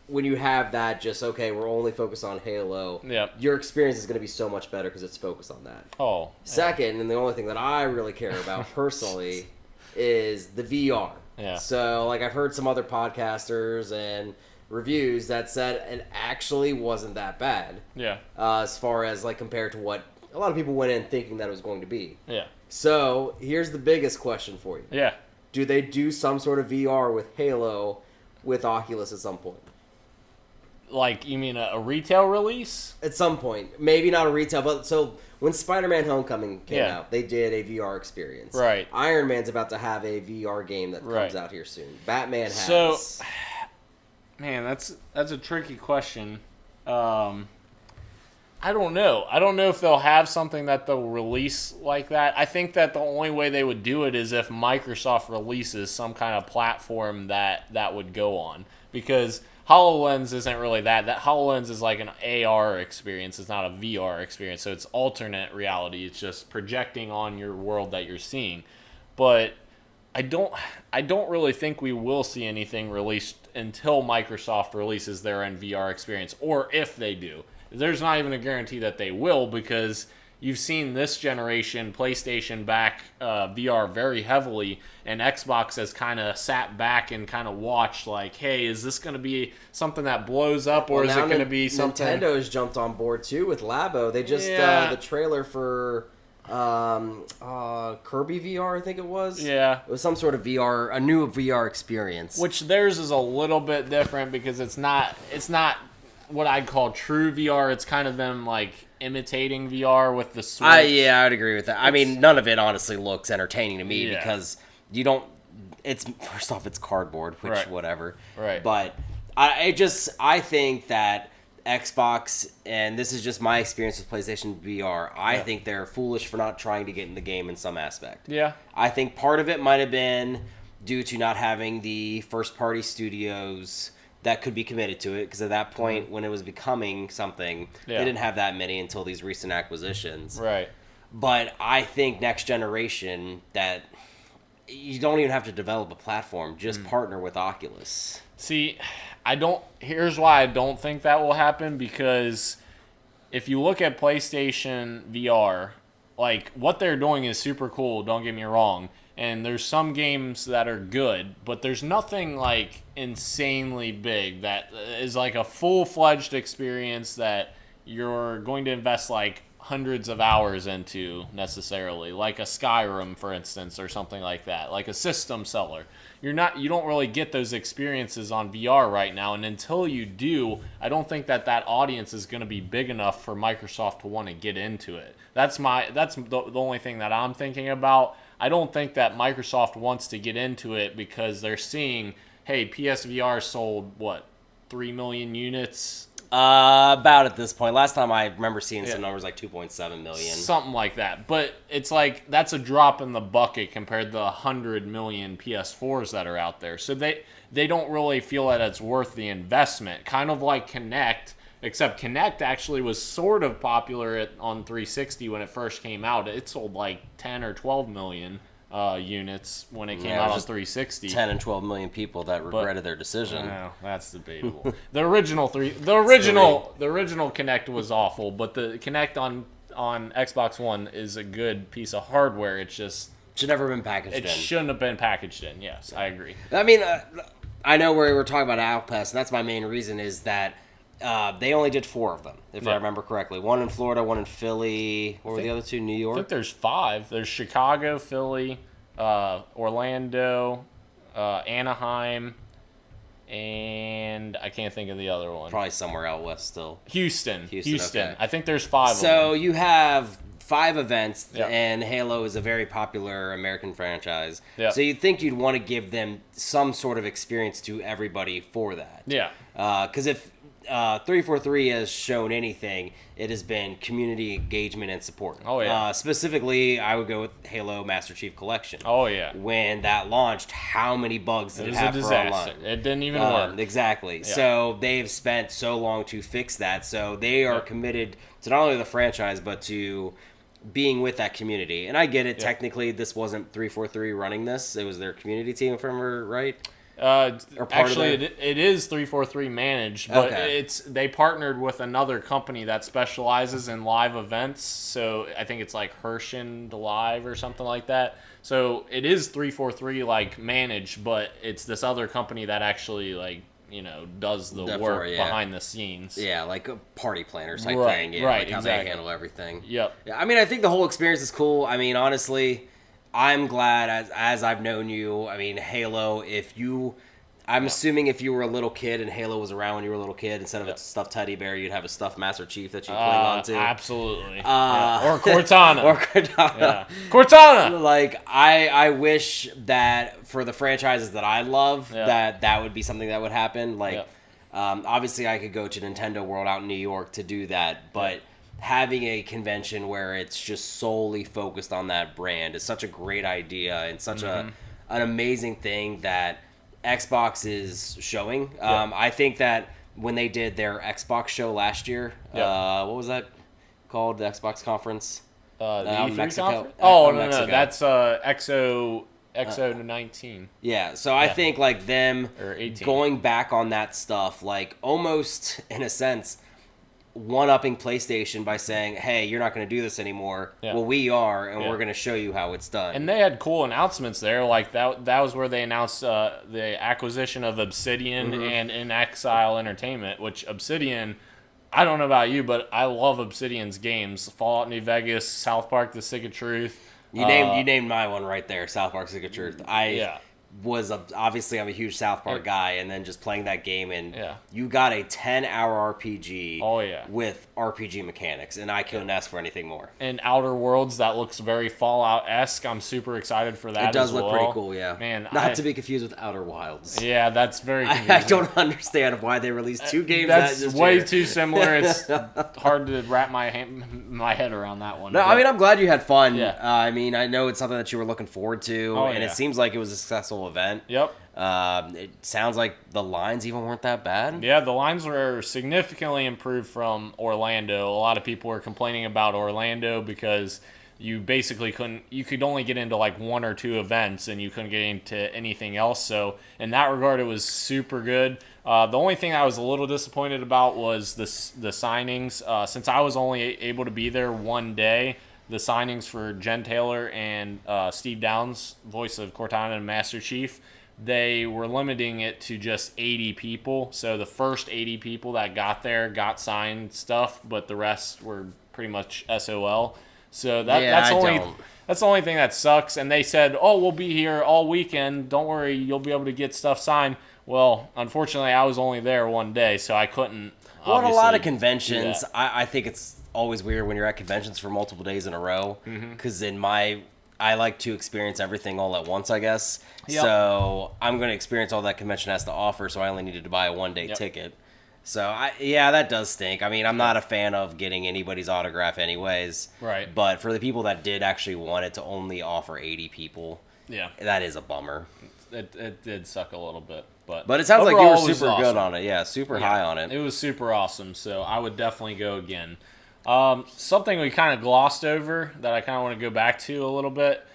When you have that, just, okay, we're only focused on Halo, your experience is going to be so much better because it's focused on that. Oh. Second, and the only thing that I really care about personally is the VR. Yeah. So, like, I've heard some other podcasters and reviews that said it actually wasn't that bad. Yeah. As far as, like, compared to what a lot of people went in thinking that it was going to be. Yeah. So, here's the biggest question for you. Yeah. Do they do some sort of VR with Halo with Oculus at some point? Like, you mean a retail release? At some point. Maybe not a retail, but so when Spider-Man Homecoming came out, they did a VR experience. Right. Iron Man's about to have a VR game that comes out here soon. Batman has. So, man, that's a tricky question. I don't know. I don't know if they'll have something that they'll release like that. I think that the only way they would do it is if Microsoft releases some kind of platform that would go on. Because HoloLens isn't really that. That HoloLens is like an AR experience. It's not a VR experience. So it's alternate reality. It's just projecting on your world that you're seeing. But I don't really think we will see anything released until Microsoft releases their own VR experience, or if they do. There's not even a guarantee that they will, because you've seen this generation PlayStation back VR very heavily, and Xbox has kind of sat back and kind of watched like, hey, is this going to be something that blows up, or is it going to be something... Nintendo's jumped on board too with Labo. They just, the trailer for Kirby VR, I think it was. Yeah. It was some sort of VR, a new VR experience. Which theirs is a little bit different, because it's not what I'd call true VR. It's kind of them like imitating VR with the Switch. I would agree with that. I mean, none of it honestly looks entertaining to me, because you don't. It's, first off, it's cardboard, which whatever. Right. But I think that Xbox, and this is just my experience with PlayStation VR, I think they're foolish for not trying to get in the game in some aspect. Yeah. I think part of it might have been due to not having the first-party studios that could be committed to it, because at that point, when it was becoming something, they didn't have that many until these recent acquisitions. Right. But I think next generation, that you don't even have to develop a platform, just partner with Oculus. See, here's why I don't think that will happen, because if you look at PlayStation VR, like, what they're doing is super cool, don't get me wrong. And there's some games that are good, but there's nothing, like, insanely big that is, like, a full-fledged experience that you're going to invest, like, hundreds of hours into necessarily, like a Skyrim, for instance, or something like that, like a system seller. You don't really get those experiences on VR right now, and until you do, I don't think that audience is going to be big enough for Microsoft to want to get into it. That's the only thing that I'm thinking about. I don't think that Microsoft wants to get into it because they're seeing, hey, PSVR sold, 3 million units? About at this point. Last time I remember seeing some numbers like 2.7 million. Something like that. But it's like, that's a drop in the bucket compared to the 100 million PS4s that are out there. So they don't really feel that it's worth the investment. Kind of like Kinect, except Kinect actually was sort of popular on 360 when it first came out. It sold like 10 or 12 million units when it came out on 360. 10 and 12 million people that regretted their decision. No, that's debatable. The original Kinect was awful, but the Kinect on Xbox One is a good piece of hardware. It just should never have been packaged in. It shouldn't have been packaged in. Yes, I agree. I mean, I know we were talking about Outpass, and that's my main reason is that they only did 4 of them, if I remember correctly. 1 in Florida, 1 in Philly. What were the other 2? New York? I think there's 5. There's Chicago, Philly, Orlando, Anaheim, and I can't think of the other one. Probably somewhere out west still. Houston. Okay. I think there's 5 of them. So you have 5 events, and Halo is a very popular American franchise. Yep. So you'd think you'd want to give them some sort of experience to everybody for that. Yeah. Because if 343 has shown anything, it has been community engagement and support. Oh, yeah. Specifically, I would go with Halo Master Chief Collection. Oh, yeah. When that launched, how many bugs did it have for online? It didn't even work. Exactly. Yeah. So they've spent so long to fix that. So they are committed to not only the franchise, but to being with that community. And I get it. Technically, this wasn't 343 running this. It was their community team, if I remember right. Actually, it is 343 managed, but they partnered with another company that specializes in live events. So I think it's like Hershin Live or something like that. So it is 343 like managed, but it's this other company that actually does the work behind the scenes. Yeah, like a party planner type thing. Yeah, like how they handle everything. Yep. Yeah, I mean, I think the whole experience is cool. I mean, honestly, I'm glad as I've known you. I mean, Halo, I'm assuming if you were a little kid and Halo was around when you were a little kid, instead of a stuffed teddy bear, you'd have a stuffed Master Chief that you cling on to. Absolutely. Or Cortana. Or Cortana. Yeah. Cortana! Like, I wish that for the franchises that I love, that would be something that would happen. Like, obviously I could go to Nintendo World out in New York to do that, but having a convention where it's just solely focused on that brand is such a great idea and such an amazing thing that Xbox is showing. I think that when they did their Xbox show last year, what was that called? The Xbox conference? The E3 Mexico. Conference? Oh, no, that's XO 19. Yeah, so I think like them or 18. Going back on that stuff, like almost in a sense, one-upping PlayStation by saying, hey, you're not going to do this anymore. Yeah. Well, we are, and we're going to show you how it's done. And they had cool announcements there. Like, that was where they announced the acquisition of Obsidian and In Exile Entertainment, which Obsidian, I don't know about you, but I love Obsidian's games. Fallout New Vegas, South Park, The Stick of Truth. You named my one right there, South Park, Stick of Truth. obviously I'm a huge South Park guy, and then just playing that game, and Yeah. you got a 10-hour RPG Oh, yeah. with RPG mechanics, and I couldn't ask for anything more. And Outer Worlds, that looks very Fallout-esque. I'm super excited for that. It does as look well. pretty cool, yeah. Man, Not to be confused with Outer Wilds. Yeah, that's very confusing. I don't understand why they released two games That's that way year. too similar. It's hard to wrap my head around that one. No, but- I mean, I'm glad you had fun. Yeah. I mean, I know it's something that you were looking forward to, Oh, and yeah. it seems like it was a successful event. Yep. It sounds like the lines even weren't that bad. Yeah, the lines were significantly improved from Orlando. A lot of people were complaining about Orlando because you basically could only get into like one or two events and you couldn't get into anything else. So in that regard, it was super good. The only thing I was a little disappointed about was the signings. Since I was only able to be there one day, the signings for Jen Taylor and Steve Downs, voice of Cortana and Master Chief, they were limiting it to just 80 people. So the first 80 people that got there got signed stuff, but the rest were pretty much SOL. So that's the only thing that sucks. And they said, "Oh, we'll be here all weekend. Don't worry, you'll be able to get stuff signed." Well, unfortunately, I was only there one day, so I couldn't. Well, at a lot of obviously conventions, do that. I think it's always weird when you're at conventions for multiple days in a row, because I like to experience everything all at once, I guess. Yep. So I'm going to experience all that convention has to offer, so I only needed to buy a one-day ticket. So, that does stink. I mean, I'm not a fan of getting anybody's autograph anyways. Right. But for the people that did actually want it to only offer 80 people, Yeah, that is a bummer. it did suck a little bit, But it sounds like you overall, were it was super good awesome. on it. Yeah, super high on it. It was super awesome, so I would definitely go again. Something we kind of glossed over that I kind of want to go back to a little bit.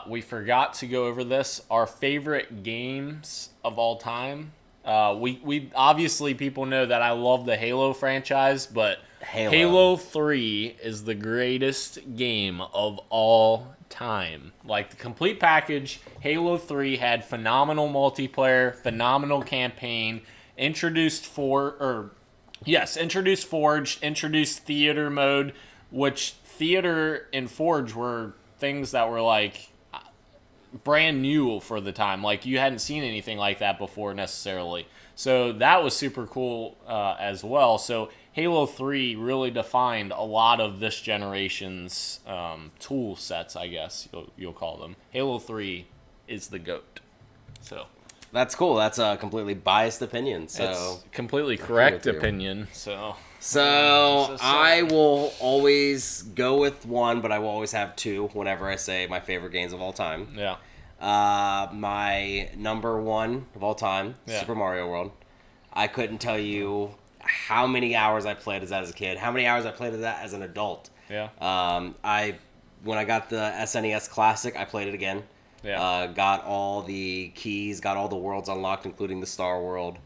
We forgot to go over this. Our favorite games of all time. We obviously, people know that I love the Halo franchise, but Halo 3 is the greatest game of all time. Like the complete package, Halo 3 had phenomenal multiplayer, phenomenal campaign, introduced Forged, introduced theater mode, which theater and Forge were things that were like brand new for the time. Like you hadn't seen anything like that before necessarily. So that was super cool as well. So Halo 3 really defined a lot of this generation's tool sets, I guess you'll call them. Halo 3 is the GOAT. So That's cool. That's a completely biased opinion. So it's completely correct with you. opinion. So I will always go with one, but I will always have two whenever I say my favorite games of all time. yeah. My number one of all time, Yeah. Super Mario World. I couldn't tell you how many hours I played as that as a kid, how many hours I played as that as an adult. Yeah. When I got the SNES Classic, I played it again. Yeah. Got all the keys, got all the worlds unlocked, including the Star World,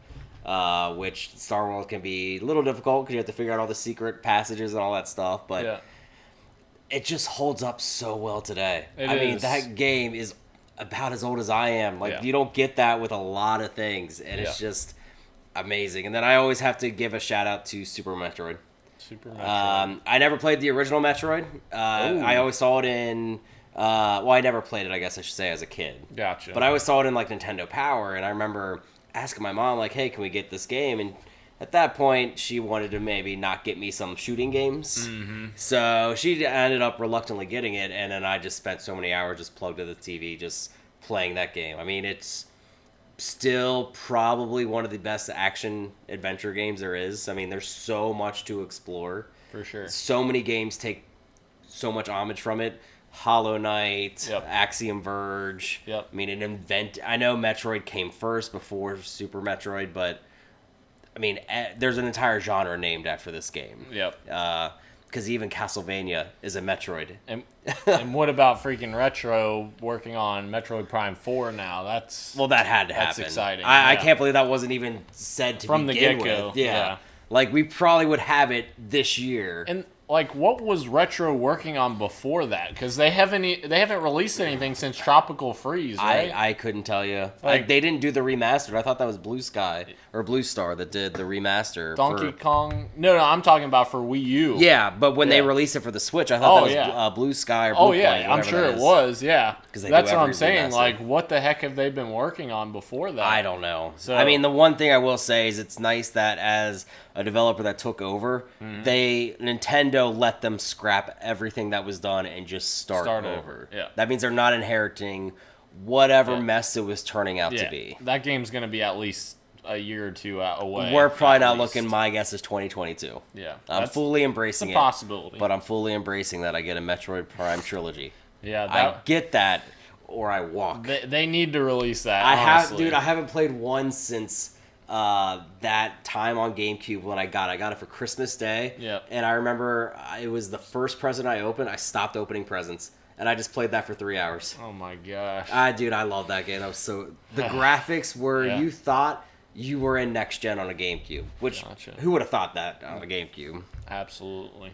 which Star World can be a little difficult because you have to figure out all the secret passages and all that stuff, but Yeah. it just holds up so well today. It I mean, is. that game is about as old as I am. Like, Yeah. you don't get that with a lot of things, and it's Yeah. just amazing. And then I always have to give a shout out to Super Metroid. Super Metroid. I never played the original Metroid. I always saw it in... I never played it, I guess I should say, as a kid. Gotcha. But I always saw it in, like, Nintendo Power, and I remember asking my mom, like, hey, can we get this game? And at that point, she wanted to maybe not get me some shooting games. Mm-hmm. So she ended up reluctantly getting it, and then I just spent so many hours just plugged to the TV just playing that game. I mean, it's still probably one of the best action-adventure games there is. I mean, there's so much to explore. For sure. So many games take so much homage from it. Hollow Knight, Yep. Axiom Verge. Yep. I mean, I know Metroid came first before Super Metroid, but I mean, there's an entire genre named after this game. Yep. Because even Castlevania is a Metroid. And what about freaking Retro working on Metroid Prime 4 now? Well, that had to happen. That's exciting. I Yeah. can't believe that wasn't even said to From the begin get-go, with. yeah. Like, we probably would have it this year. And like, what was Retro working on before that? Because they haven't released anything since Tropical Freeze, right? I couldn't tell you. Like, they didn't do the remastered. I thought that was Blue Sky or Blue Star that did the remaster. Donkey Kong? No, I'm talking about for Wii U. Yeah, but when they released it for the Switch, I thought that was Blue Sky or Blue Play, I'm sure it was, yeah. That's what I'm saying. Remaster. Like, what the heck have they been working on before that? I don't know. So, I mean, the one thing I will say is it's nice that as a developer that took over, Nintendo let them scrap everything that was done and just start over. Yeah. That means they're not inheriting whatever mess it was turning out to be. That game's going to be at least a year or two away. We're probably not looking, my guess is 2022. Yeah. I'm fully embracing it. It's a possibility. But I'm fully embracing that I get a Metroid Prime trilogy. Yeah. I get that, or I walk. They need to release that, I haven't played one since that time on GameCube when I got it for Christmas Day. Yeah. And I remember it was the first present I opened. I stopped opening presents. And I just played that for 3 hours. Oh my gosh. Dude, I love that game. The graphics were, you thought you were in next gen on a GameCube. Which, who would have thought that on a GameCube? Absolutely.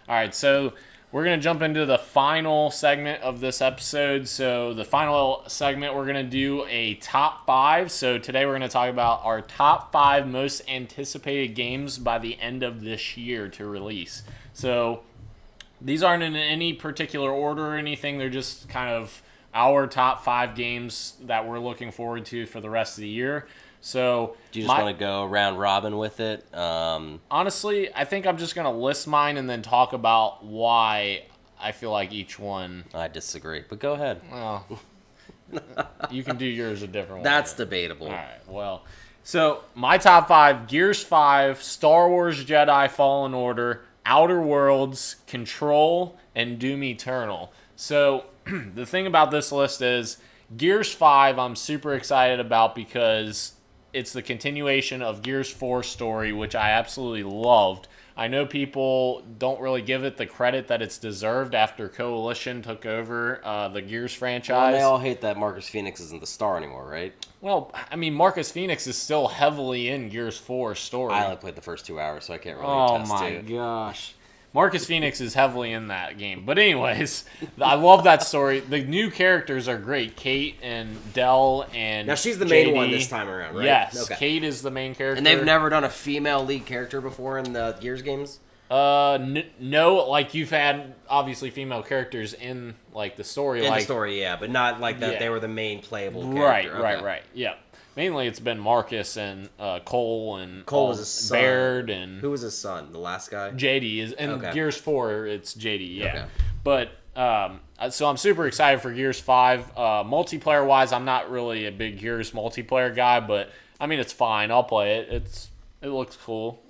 All right, so we're going to jump into the final segment of this episode. So the final segment, we're going to do a top 5. So today we're going to talk about our top 5 most anticipated games by the end of this year to release. So these aren't in any particular order or anything. They're just kind of our top 5 games that we're looking forward to for the rest of the year. So do you just want to go round robin with it? Honestly, I think I'm just going to list mine and then talk about why I feel like each one. I disagree, but go ahead. Well, you can do yours a different way. That's debatable. All right, well, so my top 5, Gears 5, Star Wars Jedi Fallen Order, Outer Worlds, Control, and Doom Eternal. So the thing about this list is Gears 5 I'm super excited about because it's the continuation of Gears 4 story, which I absolutely loved. I know people don't really give it the credit that it's deserved after Coalition took over the Gears franchise. Well, they all hate that Marcus Phoenix isn't the star anymore, right? Well, I mean, Marcus Phoenix is still heavily in Gears 4 story. I only played the first 2 hours, so I can't really attest to it. Oh, my gosh. Marcus Phoenix is heavily in that game. But anyways, I love that story. The new characters are great. Kate and Dell and now she's the JD. main one this time around, right? Yes, okay. Kate is the main character. And they've never done a female lead character before in the Gears games? No, like you've had obviously female characters in like the story. In the story, yeah, but not like that they were the main playable character. Right. Yeah. Mainly it's been Marcus and Cole and Cole was his son. Baird and who was his son? The last guy? JD is in Gears 4 it's JD, yeah. Okay. But so I'm super excited for Gears 5. Multiplayer wise, I'm not really a big Gears multiplayer guy, but I mean it's fine. I'll play it. It looks cool.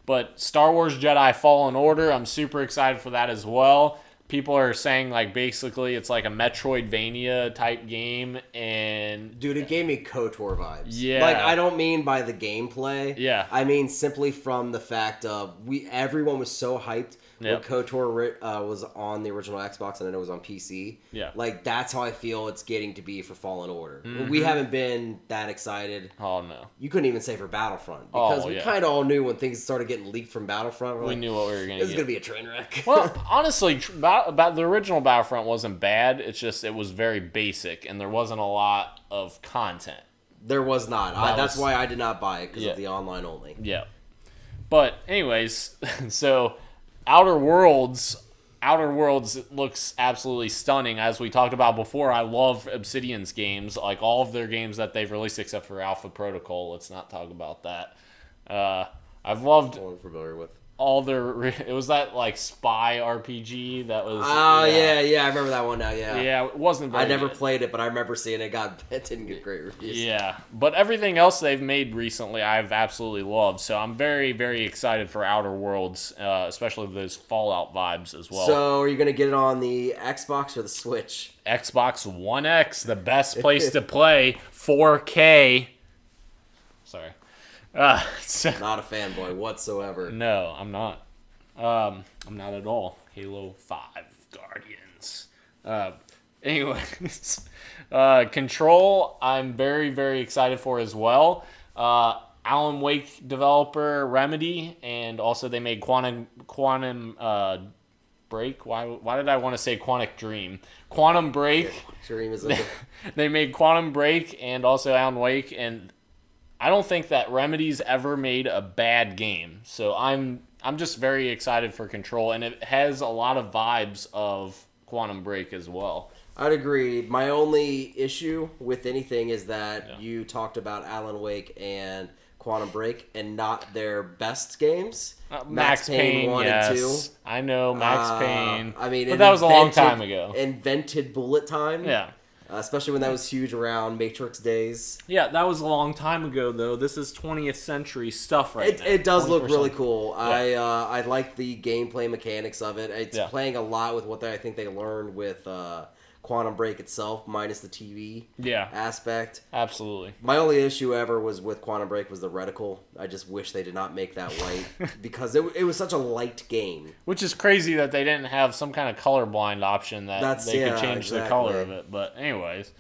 But Star Wars Jedi Fallen Order, I'm super excited for that as well. People are saying like basically it's like a Metroidvania type game, and dude, it gave me KOTOR vibes. Yeah, like I don't mean by the gameplay. Yeah, I mean simply from the fact of everyone was so hyped when KOTOR was on the original Xbox and then it was on PC. Yeah, like that's how I feel it's getting to be for Fallen Order. Mm-hmm. We haven't been that excited. Oh no, you couldn't even say for Battlefront because we kind of all knew when things started getting leaked from Battlefront. We knew what we were going to get. This is going to be a train wreck. Well, honestly, about the original Battlefront wasn't bad. It's just it was very basic and there wasn't a lot of content. There was not. That's why I did not buy it because of the online only. Yeah. But anyways, so Outer Worlds looks absolutely stunning. As we talked about before, I love Obsidian's games, like all of their games that they've released except for Alpha Protocol. Let's not talk about that. I've loved I'm familiar with all their. It was that like spy RPG that was. Oh yeah, I remember that one now. Yeah, it wasn't very I never good. played it, but I remember seeing it. It didn't get great reviews. Yeah, but everything else they've made recently, I've absolutely loved. So I'm very, very excited for Outer Worlds, especially those Fallout vibes as well. So are you gonna get it on the Xbox or the Switch? Xbox One X, the best place to play 4K. Sorry. Not a fanboy whatsoever. No, I'm not. I'm not at all. Halo 5 Guardians. Anyways, Control, I'm very, very excited for as well. Alan Wake developer Remedy, and also they made Quantum Break. Why did I want to say Quantic Dream? Quantum Break. Dream is They made Quantum Break and also Alan Wake, and I don't think that Remedy's ever made a bad game. So I'm just very excited for Control, and it has a lot of vibes of Quantum Break as well. I'd agree. My only issue with anything is that you talked about Alan Wake and Quantum Break and not their best games. Max Payne 1 and 2. I know, Max Payne. I mean, but that was a long time ago. Invented bullet time. Yeah. Especially when that was huge around Matrix days. Yeah, that was a long time ago, though. This is 20th century stuff now. It does look really cool. Yeah. I like the gameplay mechanics of it. It's playing a lot with what I think they learned with Quantum Break itself, minus the TV aspect. Absolutely. My only issue ever was with Quantum Break was the reticle. I just wish they did not make that white because it was such a light game. Which is crazy that they didn't have some kind of colorblind option that they could change the color of it. But anyways.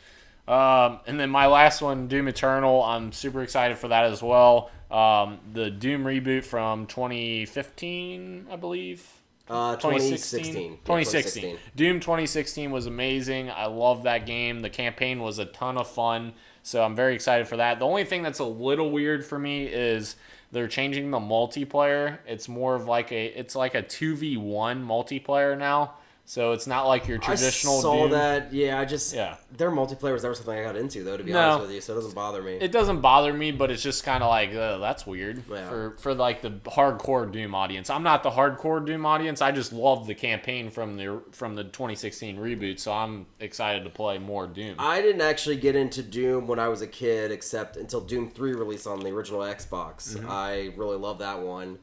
And then my last one, Doom Eternal. I'm super excited for that as well. The Doom reboot from 2015, I believe. 2016. 2016. Doom 2016 was amazing. I love that game. The campaign was a ton of fun, so I'm very excited for that. The only thing that's a little weird for me is they're changing the multiplayer. It's more of like a 2v1 multiplayer now. So it's not like your traditional I saw Doom. That. Yeah, their multiplayer was never something I got into, though, to be honest with you, so it doesn't bother me. It doesn't bother me, but it's just kind of like, that's weird for like the hardcore Doom audience. I'm not the hardcore Doom audience. I just love the campaign from the 2016 reboot, so I'm excited to play more Doom. I didn't actually get into Doom when I was a kid, except until Doom 3 released on the original Xbox. Mm-hmm. I really love that one.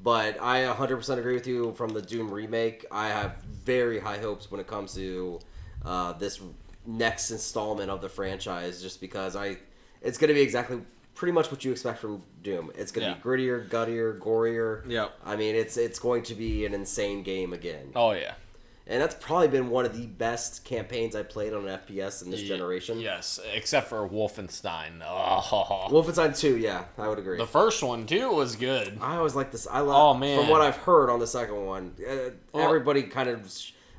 But I 100% agree with you from the Doom remake. I have very high hopes when it comes to this next installment of the franchise, just because it's going to be exactly pretty much what you expect from Doom. It's going to be grittier, guttier, gorier. Yep. I mean, it's going to be an insane game again. Oh, yeah. And that's probably been one of the best campaigns I played on an FPS in this generation. Yes, except for Wolfenstein. Oh. Wolfenstein 2, yeah, I would agree. The first one, too, was good. I always like this. I love. Oh, man. From what I've heard on the second one, everybody kind of...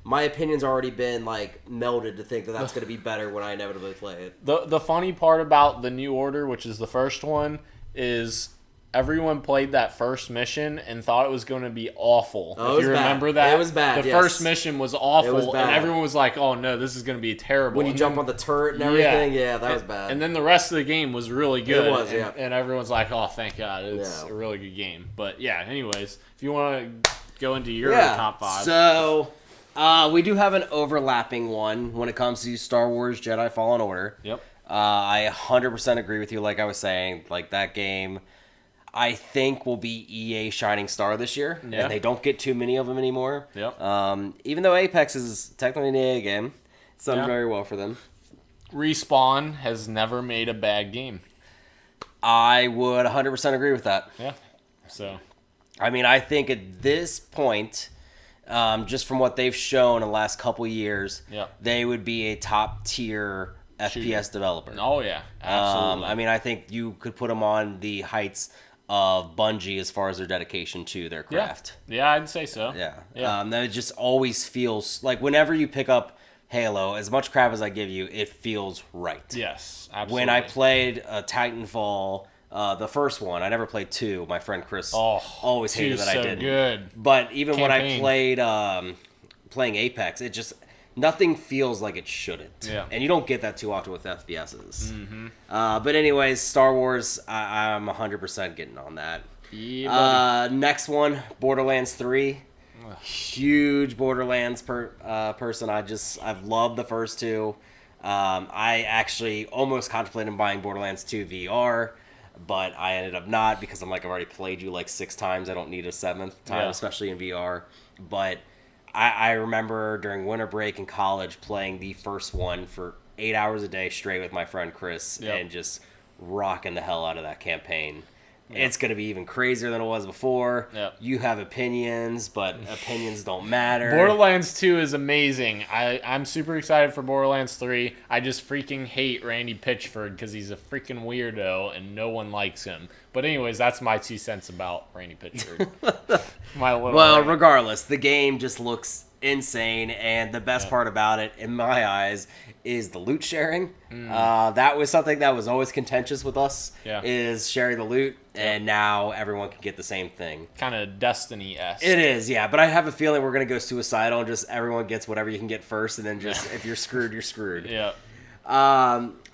My opinion's already been, like, melded to think that that's going to be better when I inevitably play it. The funny part about the New Order, which is the first one, is... Everyone played that first mission and thought it was going to be awful. Oh, if you remember that. It was bad, The first mission was awful, It was bad. and everyone was like, oh no, this is going to be terrible. When you jump on the turret and everything, that was bad. And then the rest of the game was really good. It was, and everyone's like, oh, thank God, it's a really good game. But yeah, anyways, if you want to go into your top 5. So, we do have an overlapping one when it comes to Star Wars Jedi Fallen Order. Yep. I 100% agree with you, like I was saying. Like, that game... I think will be EA Shining Star this year, and they don't get too many of them anymore. Yep. Even though Apex is technically an EA game, it's done very well for them. Respawn has never made a bad game. I would 100% agree with that. Yeah. So, I mean, I think at this point, just from what they've shown in the last couple years, they would be a top tier FPS developer. Oh yeah, absolutely. I mean, I think you could put them on the heights of Bungie as far as their dedication to their craft. Yeah, I'd say so. Yeah. That just always feels like whenever you pick up Halo, as much crap as I give you, it feels right. Yes, absolutely. When I played Titanfall, the first one, I never played 2. My friend Chris always hated that I did. Good. But even when I played playing Apex, it just... Nothing feels like it shouldn't. Yeah. And you don't get that too often with FPSs. Mm-hmm. But anyways, Star Wars, I'm 100% getting on that. Yeah, next one, Borderlands 3. Huge Borderlands person. I've loved the first 2. I actually almost contemplated buying Borderlands 2 VR, but I ended up not because I'm like, I've already played you like 6 times. I don't need a 7th time, especially in VR. But... I remember during winter break in college playing the first one for 8 hours a day straight with my friend Chris and just rocking the hell out of that campaign. it's going to be even crazier than it was before. Yep. You have opinions, but opinions don't matter. Borderlands 2 is amazing. I'm super excited for Borderlands 3. I just freaking hate Randy Pitchford because he's a freaking weirdo and no one likes him. But anyways, that's my 2 cents about Randy Pitchford. Regardless, the game just looks insane, and the best part about it, in my eyes, is the loot sharing. That was something that was always contentious with us, is sharing the loot, and now everyone can get the same thing. Kind of Destiny-esque. It is, yeah, but I have a feeling we're going to go suicidal and just everyone gets whatever you can get first, and then just if you're screwed, you're screwed. Yeah.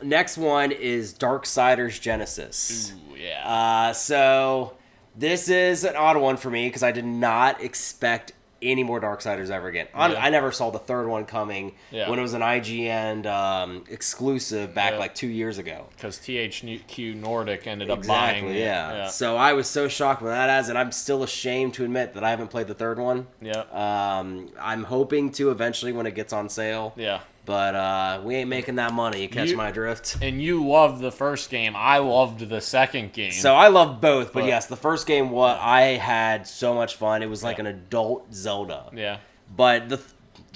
Next one is Darksiders Genesis. Ooh, yeah. So this is an odd one for me because I did not expect any more Darksiders ever again. I never saw the third one coming when it was an IGN exclusive back like 2 years ago. Because THQ Nordic ended up buying it. Yeah. So I was so shocked when that as, and I'm still ashamed to admit that I haven't played the third one. Yeah. I'm hoping to eventually when it gets on sale. Yeah. But we ain't making that money. You catch my drift. And you loved the first game. I loved the second game. So I loved both. But yes, the first game, I had so much fun. It was like an adult Zelda. Yeah. But the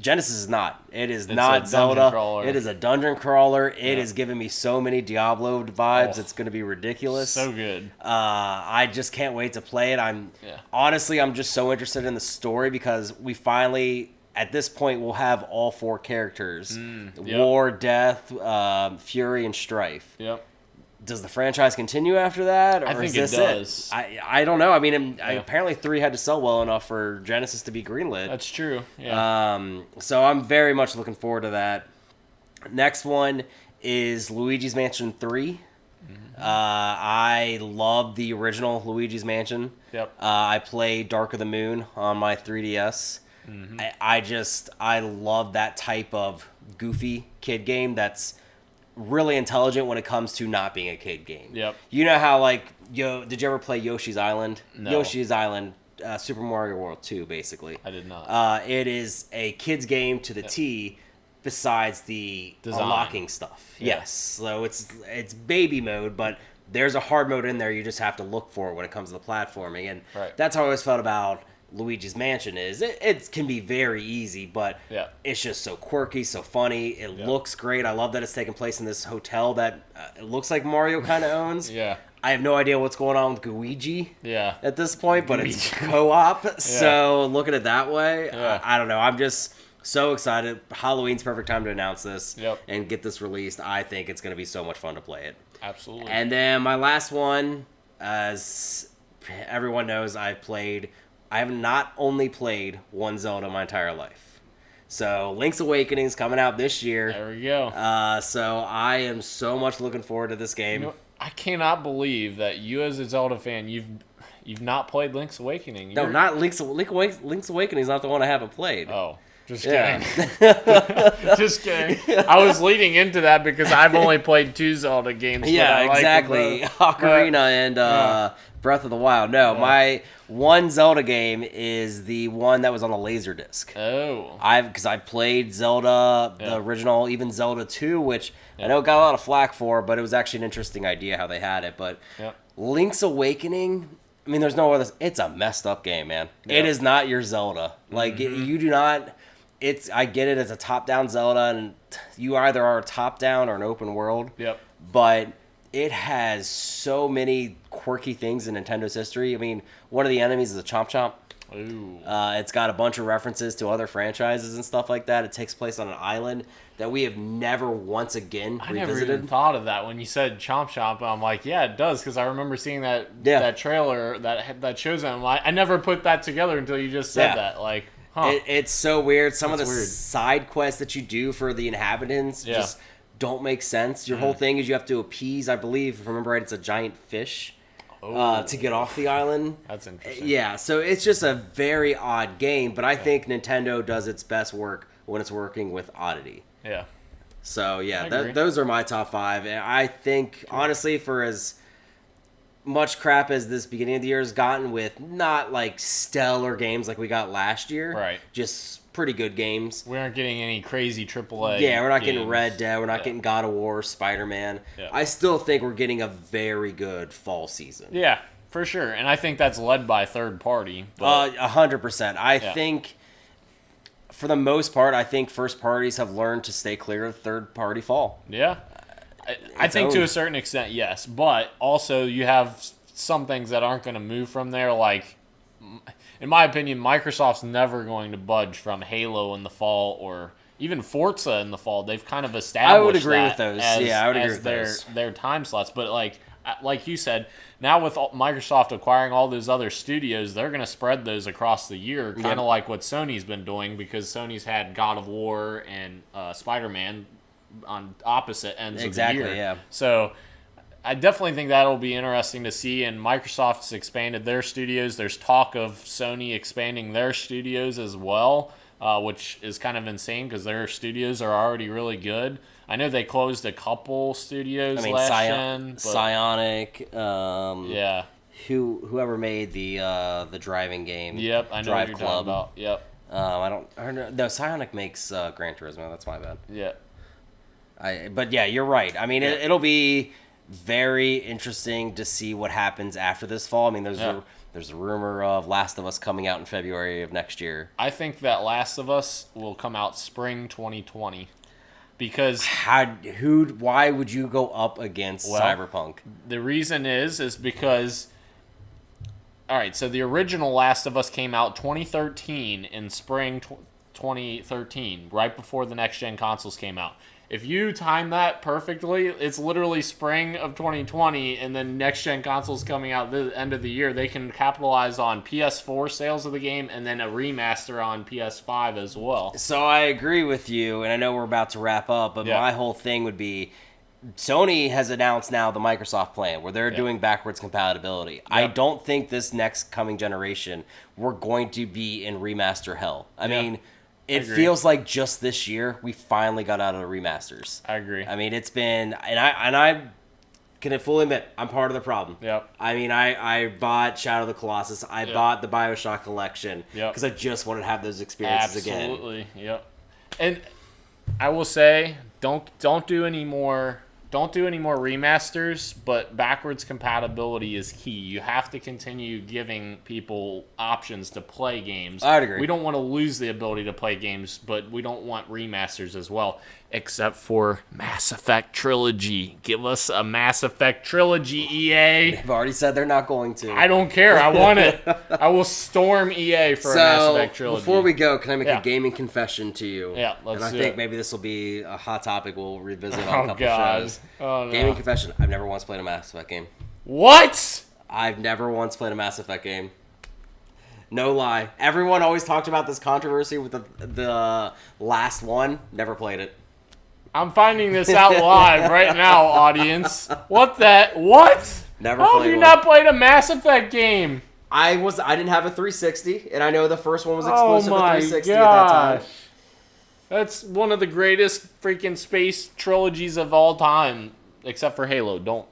Genesis is not. It's not Zelda. Crawler. It is a dungeon crawler. It is giving me so many Diablo vibes. It's going to be ridiculous. So good. I just can't wait to play it. Honestly, I'm just so interested in the story because we finally... At this point, we'll have all 4 characters. War, Death, Fury, and Strife. Yep. Does the franchise continue after that? Or I think is this it does. I don't know. I mean, apparently 3 had to sell well enough for Genesis to be greenlit. That's true. Yeah. So I'm very much looking forward to that. Next one is Luigi's Mansion 3. I love the original Luigi's Mansion. Yep. I played Dark of the Moon on my 3DS. I love that type of goofy kid game that's really intelligent when it comes to not being a kid game. Yep. You know how did you ever play Yoshi's Island? No. Yoshi's Island, Super Mario World 2, basically. I did not. It is a kid's game to the T. Besides the design. Unlocking stuff. Yes. So it's baby mode, but there's a hard mode in there. You just have to look for it when it comes to the platforming. And that's how I always felt about Luigi's Mansion is. It can be very easy, but it's just so quirky, so funny. It looks great. I love that it's taking place in this hotel that it looks like Mario kind of owns. Yeah. I have no idea what's going on with Luigi at this point, but it's co-op. So look at it that way. I don't know. I'm just... so excited. Halloween's perfect time to announce this and get this released. I think it's going to be so much fun to play it. Absolutely. And then my last one, as everyone knows, I have not only played one Zelda my entire life. So Link's Awakening is coming out this year. There we go. So I am so much looking forward to this game. You know, I cannot believe that you as a Zelda fan, you've not played Link's Awakening. No, not Link's Awakening is not the one I haven't played. Oh. Just kidding. Just kidding. I was leading into that because I've only played 2 Zelda games. Yeah, exactly. Ocarina and Breath of the Wild. No, my one Zelda game is the one that was on a Laserdisc. Oh. Because I played Zelda, the original, even Zelda 2, which I know it got a lot of flack for, but it was actually an interesting idea how they had it. But Link's Awakening... I mean, there's no other... It's a messed up game, man. It is not your Zelda. Like, you do not... I get it, it's a top-down Zelda, and you either are a top-down or an open world. Yep. But it has so many quirky things in Nintendo's history. I mean, one of the enemies is a Chomp Chomp. Ooh. It's got a bunch of references to other franchises and stuff like that. It takes place on an island that we have never once again revisited. I never even thought of that when you said Chomp Chomp. I'm like, yeah, it does, because I remember seeing that trailer that shows them. I never put that together until you just said that. Like, huh. It's so weird. Some of the side quests that you do for the inhabitants just don't make sense. Your whole thing is you have to appease, I believe, if I remember right, it's a giant fish to get off the island. That's interesting. Yeah, so it's just a very odd game, but I think Nintendo does its best work when it's working with oddity. Yeah. So, yeah, those are my top 5. And I think, honestly, for as much crap as this beginning of the year has gotten with not, like, stellar games like we got last year. Right. Just pretty good games. We aren't getting any crazy AAA Yeah, we're not games. getting Red Dead. We're not getting God of War, Spider-Man. Yeah. I still think we're getting a very good fall season. Yeah. For sure, and I think that's led by third party. 100%. I think, for the most part, I think first parties have learned to stay clear of third party fall. Yeah. I think to a certain extent, yes. But also you have some things that aren't going to move from there. Like, in my opinion, Microsoft's never going to budge from Halo in the fall or even Forza in the fall. They've kind of established I would agree with those. I would agree with those. Their time slots. But like you said, now with Microsoft acquiring all those other studios, they're going to spread those across the year, kind of like what Sony's been doing, because Sony's had God of War and Spider-Man on opposite ends of the year. Yeah. So I definitely think that'll be interesting to see, and Microsoft's expanded their studios. There's talk of Sony expanding their studios as well, which is kind of insane because their studios are already really good. I know they closed a couple studios last gen. Psionic. Yeah. Whoever made the driving game. Yep, I know Drive what you're Club. talking about. Yep. I don't. No, Psionic makes Gran Turismo. That's my bad. Yeah. But yeah, you're right. I mean, it'll be very interesting to see what happens after this fall. I mean, there's a rumor of Last of Us coming out in February of next year. I think that Last of Us will come out spring 2020. Because why would you go up against Cyberpunk? The reason is because, all right, so the original Last of Us came out 2013 in spring 2013, right before the next gen consoles came out. If you time that perfectly, it's literally spring of 2020, and then next-gen consoles coming out the end of the year. They can capitalize on PS4 sales of the game and then a remaster on PS5 as well. So I agree with you, and I know we're about to wrap up, but my whole thing would be Sony has announced now the Microsoft plan where they're doing backwards compatibility. Yep. I don't think this next coming generation we're going to be in remaster hell. I mean... It feels like just this year we finally got out of the remasters. I agree. I mean, it's been, and I can fully admit I'm part of the problem. Yep. I mean, I bought Shadow of the Colossus. I bought the BioShock collection because I just wanted to have those experiences again. Absolutely. Yep. And I will say, don't do any more remasters, but backwards compatibility is key. You have to continue giving people options to play games. I'd agree. We don't want to lose the ability to play games, but we don't want remasters as well, except for Mass Effect Trilogy. Give us a Mass Effect Trilogy, EA. They've already said they're not going to. I don't care. I want it. I will storm EA for a Mass Effect Trilogy. Before we go, can I make a gaming confession to you? Yeah, let's do it. And I think maybe this will be a hot topic we'll revisit on a couple shows. Oh, no. Gaming confession. I've never once played a Mass Effect game. What? I've never once played a Mass Effect game. No lie. Everyone always talked about this controversy with the last one. Never played it. I'm finding this out live right now, audience. What? Never How played have you one. not played a Mass Effect game? I didn't have a 360, and I know the first one was exclusive to 360 gosh. at that time. That's one of the greatest freaking space trilogies of all time, except for Halo. Don't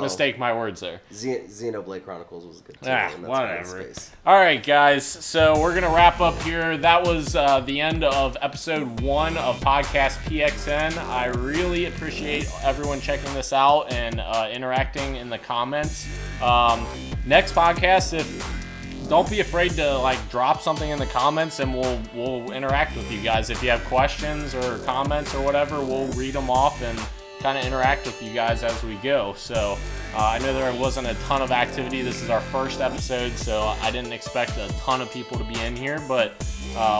mistake my words there. Xenoblade Chronicles was good too. Whatever. All right, guys. So we're gonna wrap up here. That was the end of episode 1 of Podcast PXN. I really appreciate everyone checking this out and interacting in the comments. Next podcast, don't be afraid to drop something in the comments, and we'll interact with you guys. If you have questions or comments or whatever, we'll read them off and kind of interact with you guys as we go. So I know there wasn't a ton of activity. This is our first episode, so I didn't expect a ton of people to be in here, but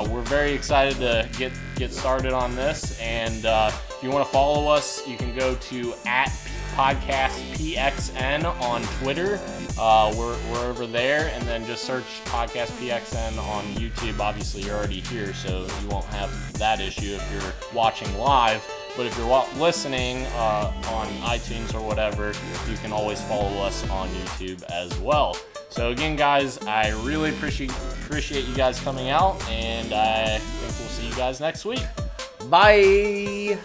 we're very excited to get started on this. And if you want to follow us, you can go to @Podcast PXN on Twitter. We're over there, and then just search Podcast PXN on YouTube. Obviously, you're already here, so you won't have that issue if you're watching live. But if you're listening on iTunes or whatever, you can always follow us on YouTube as well. So again, guys, I really appreciate you guys coming out, and I think we'll see you guys next week. Bye.